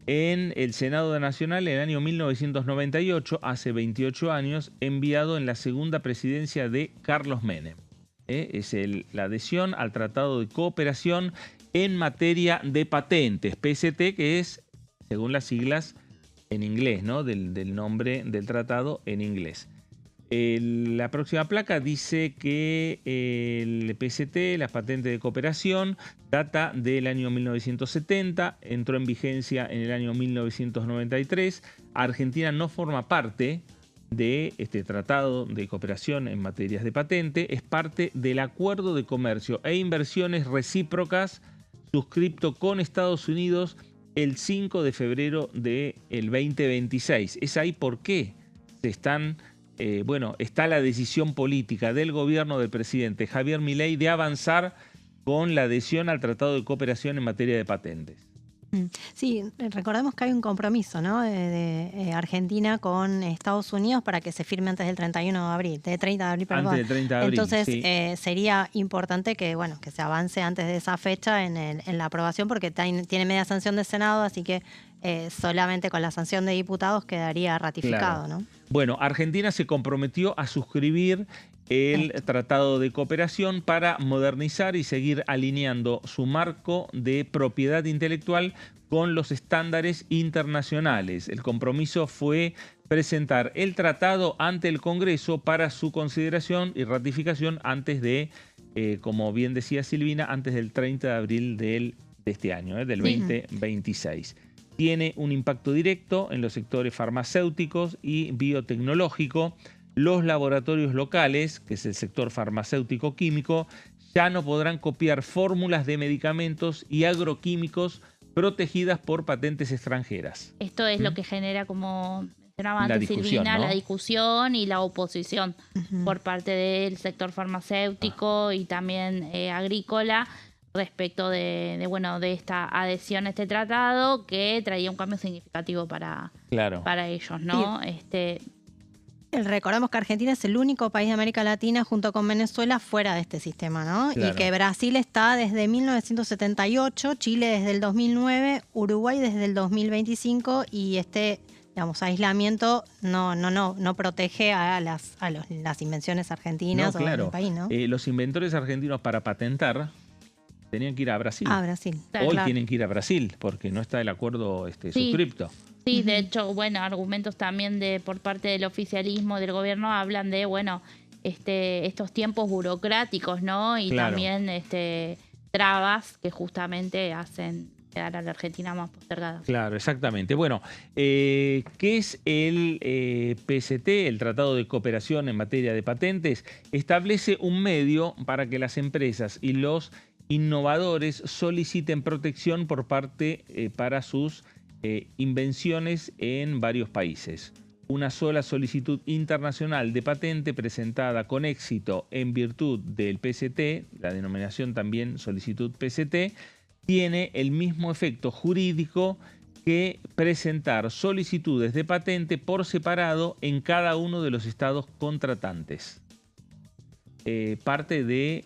en el Senado Nacional en el año 1998, hace 28 años, enviado en la segunda presidencia de Carlos Menem. Es la adhesión al Tratado de Cooperación en materia de patentes, PCT, que es, según las siglas en inglés, ¿no? del nombre del tratado en inglés. La próxima placa dice que el PCT, la patente de cooperación, data del año 1970, entró en vigencia en el año 1993. Argentina no forma parte de este tratado de cooperación en materias de patente, es parte del Acuerdo de Comercio e Inversiones Recíprocas suscripto con Estados Unidos el 5 de febrero del 2026. Es ahí por qué se están... está la decisión política del gobierno del presidente Javier Milei de avanzar con la adhesión al Tratado de Cooperación en materia de patentes. Sí, recordemos que hay un compromiso, ¿no? de Argentina con Estados Unidos para que se firme antes del 31 de abril, de 30 de abril, perdón. Antes del 30 de abril, Entonces, sí. sería importante que, bueno, que se avance antes de esa fecha en la aprobación, porque tiene media sanción del Senado, así que solamente con la sanción de diputados quedaría ratificado, Claro. ¿no? Bueno, Argentina se comprometió a suscribir el Tratado de Cooperación para modernizar y seguir alineando su marco de propiedad intelectual con los estándares internacionales. El compromiso fue presentar el tratado ante el Congreso para su consideración y ratificación antes de, como bien decía Silvina, antes del 30 de abril de este año, del 2026. Tiene un impacto directo en los sectores farmacéuticos y biotecnológico. Los laboratorios locales, que es el sector farmacéutico químico, ya no podrán copiar fórmulas de medicamentos y agroquímicos protegidas por patentes extranjeras. Esto es lo que genera, como mencionaba La antes discusión, Silvina, ¿no? la discusión y la oposición por parte del sector farmacéutico y también agrícola respecto de esta adhesión a este tratado que traía un cambio significativo para ellos, ¿no? Recordemos que Argentina es el único país de América Latina junto con Venezuela fuera de este sistema, ¿no? Claro. Y que Brasil está desde 1978, Chile desde el 2009, Uruguay desde el 2025 y aislamiento no protege a las invenciones argentinas o del país, ¿no? Los inventores argentinos para patentar tenían que ir a Brasil. Ah, Brasil. Hoy tienen que ir a Brasil porque no está el acuerdo suscripto. Sí, de hecho, argumentos también por parte del oficialismo, del gobierno, hablan de, estos tiempos burocráticos, ¿no? Y también trabas que justamente hacen quedar a la Argentina más postergada. Claro, exactamente. Bueno, ¿qué es el PCT, el Tratado de Cooperación en materia de patentes? Establece un medio para que las empresas y los innovadores soliciten protección por parte para sus invenciones en varios países. Una sola solicitud internacional de patente presentada con éxito en virtud del PCT, la denominación también solicitud PCT, tiene el mismo efecto jurídico que presentar solicitudes de patente por separado en cada uno de los estados contratantes. Parte de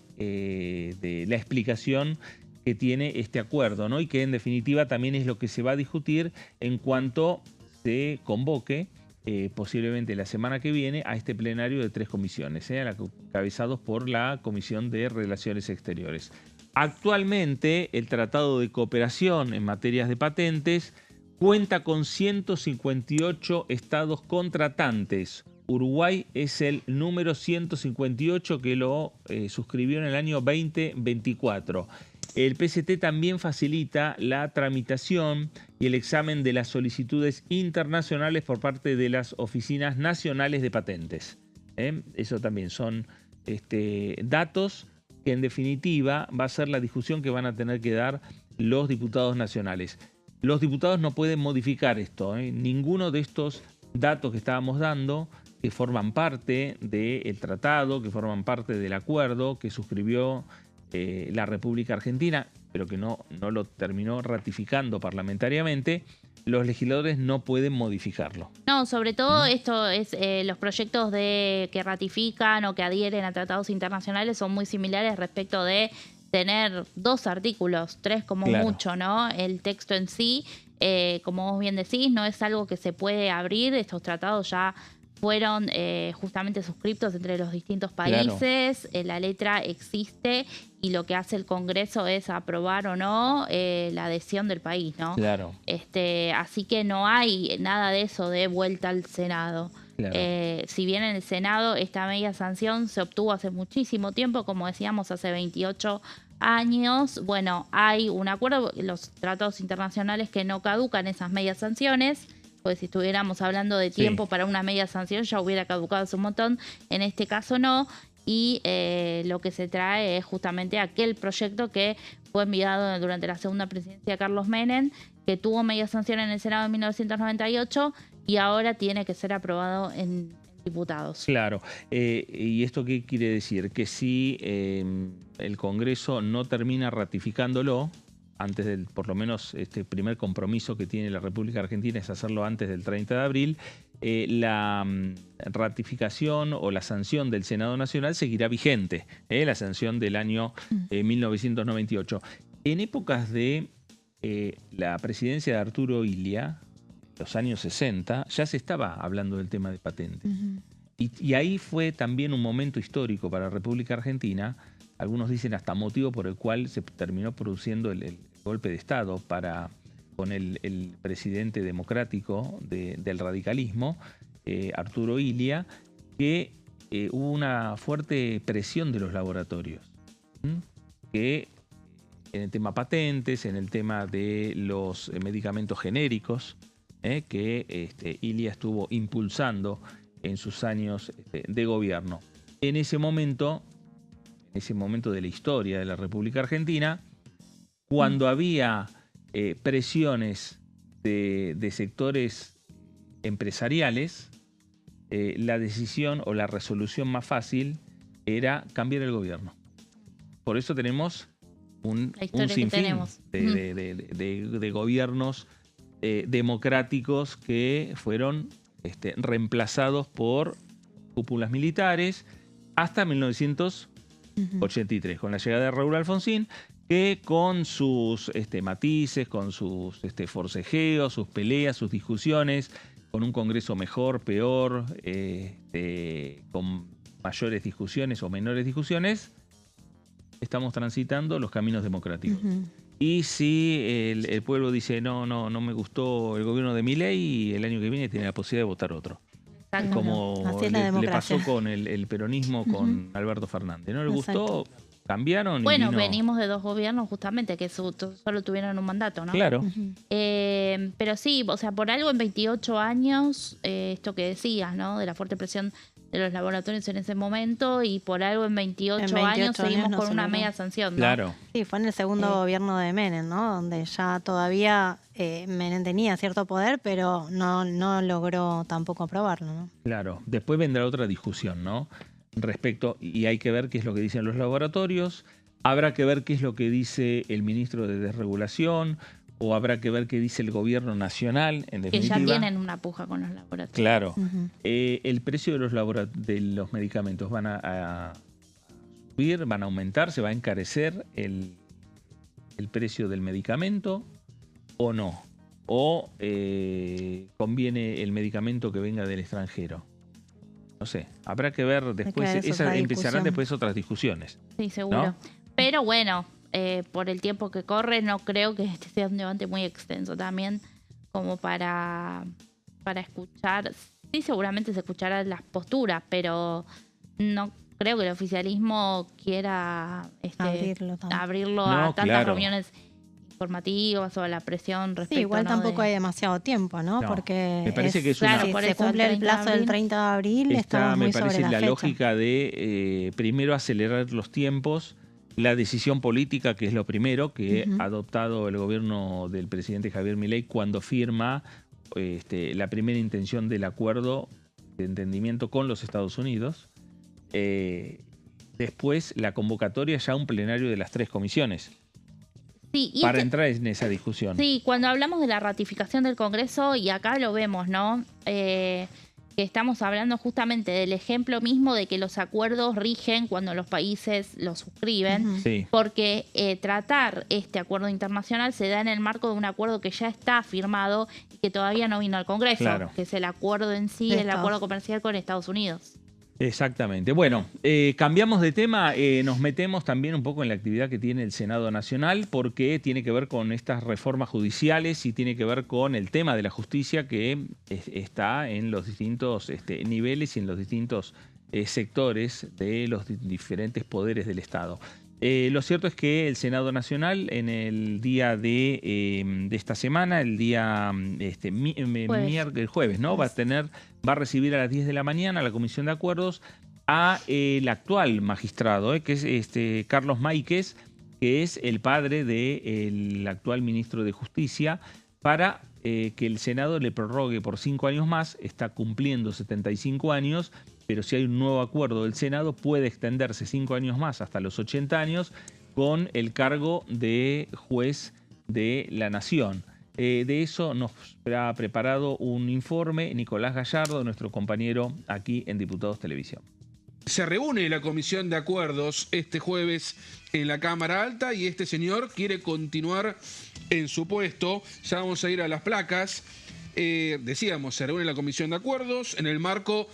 la explicación que tiene este acuerdo, ¿no? Y que en definitiva también es lo que se va a discutir en cuanto se convoque posiblemente la semana que viene a este plenario de 3 comisiones, encabezados por la Comisión de Relaciones Exteriores. Actualmente el Tratado de Cooperación en materias de patentes cuenta con 158 estados contratantes. Uruguay es el número 158 que lo suscribió en el año 2024. El PCT también facilita la tramitación y el examen de las solicitudes internacionales por parte de las oficinas nacionales de patentes. Eso también son datos que en definitiva va a ser la discusión que van a tener que dar los diputados nacionales. Los diputados no pueden modificar esto. Ninguno de estos datos que estábamos dando que forman parte del tratado, que forman parte del acuerdo que suscribió la República Argentina, pero que no lo terminó ratificando parlamentariamente, los legisladores no pueden modificarlo. No, sobre todo esto es los proyectos que ratifican o que adhieren a tratados internacionales son muy similares respecto de tener 2 artículos, 3 como mucho, ¿no? El texto en sí, como vos bien decís, no es algo que se puede abrir. Estos tratados ya fueron justamente suscriptos entre los distintos países, la letra existe y lo que hace el Congreso es aprobar o no la adhesión del país, ¿no? Claro. Así que no hay nada de eso de vuelta al Senado. Claro. Si bien en el Senado esta media sanción se obtuvo hace muchísimo tiempo, como decíamos, hace 28 años, bueno, hay un acuerdo, los tratados internacionales que no caducan esas medias sanciones, pues si estuviéramos hablando de tiempo para una media sanción ya hubiera caducado hace un montón, en este caso no, y lo que se trae es justamente aquel proyecto que fue enviado durante la segunda presidencia de Carlos Menem, que tuvo media sanción en el Senado en 1998 y ahora tiene que ser aprobado en diputados. Claro. ¿Y esto qué quiere decir? Que si el Congreso no termina ratificándolo, antes del, por lo menos este primer compromiso que tiene la República Argentina es hacerlo antes del 30 de abril, la ratificación o la sanción del Senado Nacional seguirá vigente, la sanción del año 1998. En épocas de la presidencia de Arturo Illia, los años 60, ya se estaba hablando del tema de patentes. Y ahí fue también un momento histórico para la República Argentina, algunos dicen hasta motivo por el cual se terminó produciendo el golpe de Estado con el presidente democrático del radicalismo, Arturo Illia, que hubo una fuerte presión de los laboratorios, que en el tema patentes, en el tema de los medicamentos genéricos, que Illia estuvo impulsando en sus años de gobierno. En ese momento de la historia de la República Argentina, cuando había presiones de sectores empresariales, la decisión o la resolución más fácil era cambiar el gobierno. Por eso tenemos un sinfín de gobiernos democráticos que fueron reemplazados por cúpulas militares hasta 1983, con la llegada de Raúl Alfonsín, que con sus matices, con sus forcejeos, sus peleas, sus discusiones, con un Congreso mejor, peor, con mayores discusiones o menores discusiones, estamos transitando los caminos democráticos. Y si el pueblo dice no me gustó el gobierno de Milei, el año que viene tiene la posibilidad de votar otro. Como le pasó con el peronismo con Alberto Fernández. No le gustó, cambiaron. Bueno, venimos de 2 gobiernos justamente que solo tuvieron un mandato, ¿no? Claro. Pero sí, o sea, por algo en 28 años, esto que decías, ¿no? De la fuerte presión de los laboratorios en ese momento, y por algo en 28 años seguimos con una media sanción, ¿no? Claro. Sí, fue en el segundo gobierno de Menem, ¿no? Donde ya todavía Menem tenía cierto poder, pero no logró tampoco aprobarlo, ¿no? Claro. Después vendrá otra discusión, ¿no? Respecto, y hay que ver qué es lo que dicen los laboratorios, habrá que ver qué es lo que dice el ministro de Desregulación, o habrá que ver qué dice el gobierno nacional, en definitiva. Que ya tienen una puja con los laboratorios. Claro. El precio de los medicamentos van a subir, van a aumentar, se va a encarecer el precio del medicamento o no. O conviene el medicamento que venga del extranjero. No sé, habrá que ver después, empezarán después otras discusiones. Sí, seguro. ¿No? Pero bueno, por el tiempo que corre, no creo que este sea un debate muy extenso también, como para escuchar. Sí, seguramente se escucharán las posturas, pero no creo que el oficialismo quiera abrirlo a tantas reuniones informativas o a la presión respecto. Sí, igual tampoco hay demasiado tiempo, ¿no? Porque me parece que si se cumple el plazo del 30 de abril, estamos muy sobre la fecha. Me parece la lógica de primero acelerar los tiempos, la decisión política, que es lo primero que ha adoptado el gobierno del presidente Javier Milei cuando firma la primera intención del acuerdo entendimiento con los Estados Unidos. Después la convocatoria ya a un plenario de las 3 comisiones. Sí, y para entrar en esa discusión. Sí, cuando hablamos de la ratificación del Congreso, y acá lo vemos, ¿no? Que estamos hablando justamente del ejemplo mismo de que los acuerdos rigen cuando los países los suscriben, Sí. porque tratar este acuerdo internacional se da en el marco de un acuerdo que ya está firmado y que todavía no vino al Congreso, Claro. que es el acuerdo en sí, De el acuerdo comercial con Estados Unidos. Exactamente. Bueno, cambiamos de tema, nos metemos también un poco en la actividad que tiene el Senado Nacional, porque tiene que ver con estas reformas judiciales y tiene que ver con el tema de la justicia que está en los distintos niveles y en los distintos sectores de los diferentes poderes del Estado. Lo cierto es que el Senado Nacional en el día de esta semana, el día el jueves, ¿no? Va a recibir a las 10 de la mañana a la Comisión de Acuerdos a el actual magistrado, que es Carlos Máiquez, que es el padre del actual ministro de Justicia, para que el Senado le prorrogue por 5 años más. Está cumpliendo 75 años, pero si hay un nuevo acuerdo del Senado puede extenderse 5 años más hasta los 80 años con el cargo de juez de la Nación. De eso nos ha preparado un informe Nicolás Gallardo, nuestro compañero aquí en Diputados Televisión. Se reúne la Comisión de Acuerdos este jueves en la Cámara Alta y este señor quiere continuar en su puesto. Ya vamos a ir a las placas. Decíamos, se reúne la Comisión de Acuerdos en el marco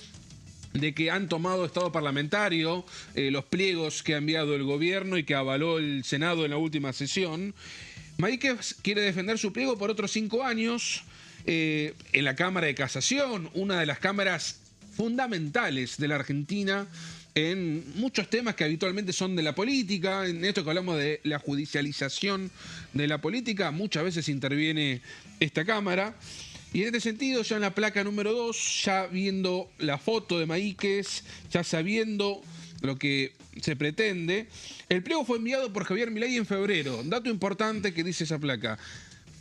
de que han tomado estado parlamentario los pliegos que ha enviado el gobierno y que avaló el Senado en la última sesión. Máiquez quiere defender su pliego por otros 5 años en la Cámara de Casación, una de las cámaras fundamentales de la Argentina en muchos temas que habitualmente son de la política. En esto que hablamos de la judicialización de la política, muchas veces interviene esta Cámara. Y en este sentido, ya en la placa número 2, ya viendo la foto de Máiquez, ya sabiendo lo que se pretende, el pliego fue enviado por Javier Milei en febrero. Dato importante que dice esa placa: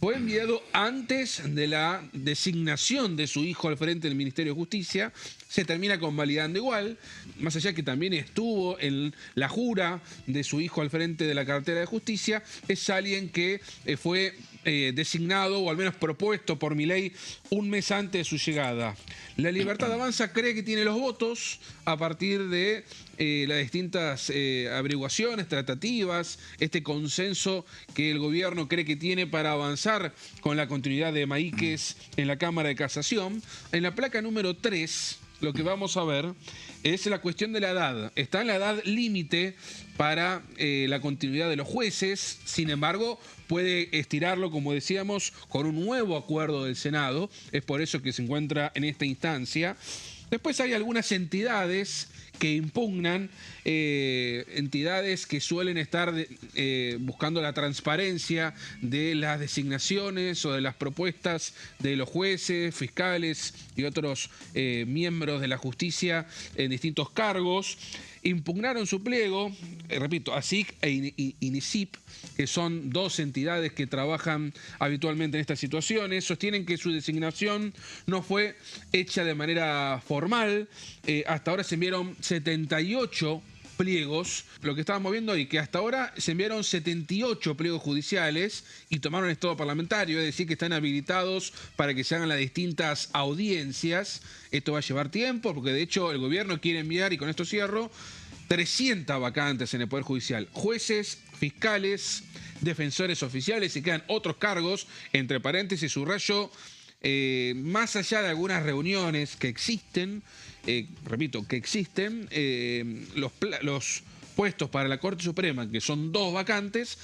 fue enviado antes de la designación de su hijo al frente del Ministerio de Justicia. Se termina convalidando igual, más allá que también estuvo en la jura de su hijo al frente de la cartera de Justicia. Es alguien que fue designado o al menos propuesto por Milei un mes antes de su llegada. La Libertad Avanza cree que tiene los votos a partir de las distintas averiguaciones, tratativas, este consenso que el gobierno cree que tiene para avanzar con la continuidad de Máiquez en la Cámara de Casación. En la placa número 3, lo que vamos a ver es la cuestión de la edad. Está en la edad límite para la continuidad de los jueces, sin embargo, puede estirarlo, como decíamos, con un nuevo acuerdo del Senado. Es por eso que se encuentra en esta instancia. Después hay algunas entidades que impugnan, entidades que suelen estar buscando la transparencia de las designaciones o de las propuestas de los jueces, fiscales y otros miembros de la justicia en distintos cargos. Impugnaron su pliego, repito, ASIC e INICIP, que son 2 entidades que trabajan habitualmente en estas situaciones. Sostienen que su designación no fue hecha de manera formal. Hasta ahora se enviaron 78 pliegos. Lo que estábamos viendo ahí, que hasta ahora se enviaron 78 pliegos judiciales y tomaron estado parlamentario, es decir, que están habilitados para que se hagan las distintas audiencias. Esto va a llevar tiempo, porque de hecho el gobierno quiere enviar, y con esto cierro, 300 vacantes en el Poder Judicial. Jueces, fiscales, defensores oficiales, y quedan otros cargos, entre paréntesis, subrayo, más allá de algunas reuniones que existen, repito, que existen, los puestos para la Corte Suprema, que son 2 vacantes,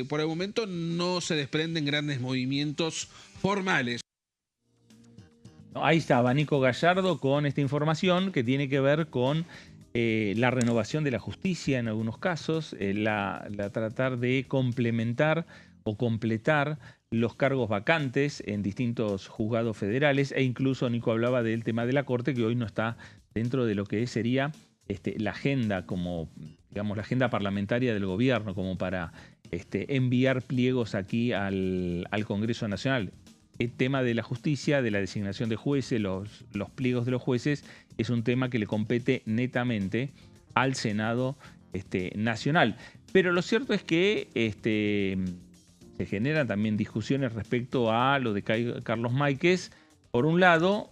por el momento no se desprenden grandes movimientos formales. Ahí estaba Nico Gallardo con esta información que tiene que ver con la renovación de la justicia en algunos casos, la tratar de complementar o completar los cargos vacantes en distintos juzgados federales, e incluso Nico hablaba del tema de la Corte, que hoy no está dentro de lo que sería la agenda, como digamos la agenda parlamentaria del gobierno, como para enviar pliegos aquí al Congreso Nacional. el tema de la justicia, de la designación de jueces, los pliegos de los jueces, es un tema que le compete netamente al Senado nacional. Pero lo cierto es que se generan también discusiones respecto a lo de Carlos Máiquez, por un lado,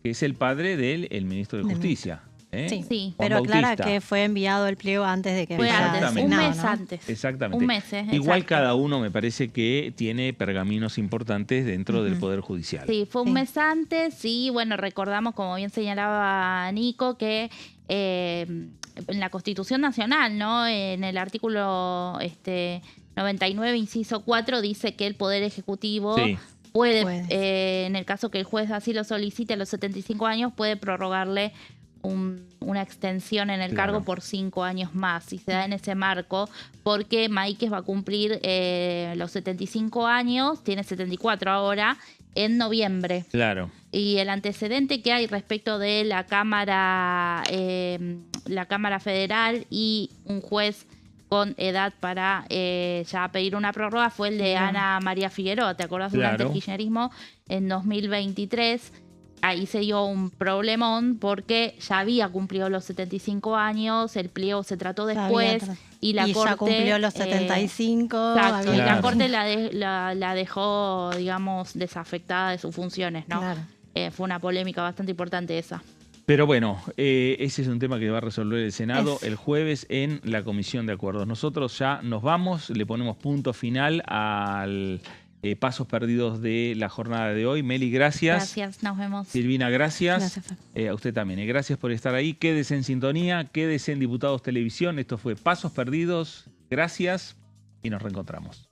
que es el padre del ministro de Justicia. Sí, pero aclara que fue enviado el pliego antes de que fue antes, un mes antes. Exactamente. Un mes, igual exacto. cada uno me parece que tiene pergaminos importantes dentro del Poder Judicial. Sí, fue un mes antes y bueno, recordamos, como bien señalaba Nico, que en la Constitución Nacional, ¿no? En el artículo 99, inciso 4, dice que el Poder Ejecutivo puede, en el caso que el juez así lo solicite a los 75 años, puede prorrogarle una extensión en el cargo por 5 años más, y se da en ese marco porque Máiquez va a cumplir los 75 años, tiene 74 ahora, en noviembre. Claro. Y el antecedente que hay respecto de la Cámara Federal y un juez con edad para ya pedir una prórroga fue el de Ana María Figueroa, ¿te acordás? Durante el kirchnerismo en 2023. Ahí se dio un problemón porque ya había cumplido los 75 años, el pliego se trató después y la Corte... ya cumplió los 75. Exacto, y la Corte la dejó, digamos, desafectada de sus funciones, ¿no? Claro. Fue una polémica bastante importante esa. Pero bueno, ese es un tema que va a resolver el Senado el jueves en la Comisión de Acuerdos. Nosotros ya nos vamos, le ponemos punto final al... pasos perdidos de la jornada de hoy. Meli, gracias. Gracias, nos vemos. Silvina, gracias. A usted también. Gracias por estar ahí. Quédese en sintonía, quédese en Diputados Televisión. Esto fue Pasos Perdidos. Gracias y nos reencontramos.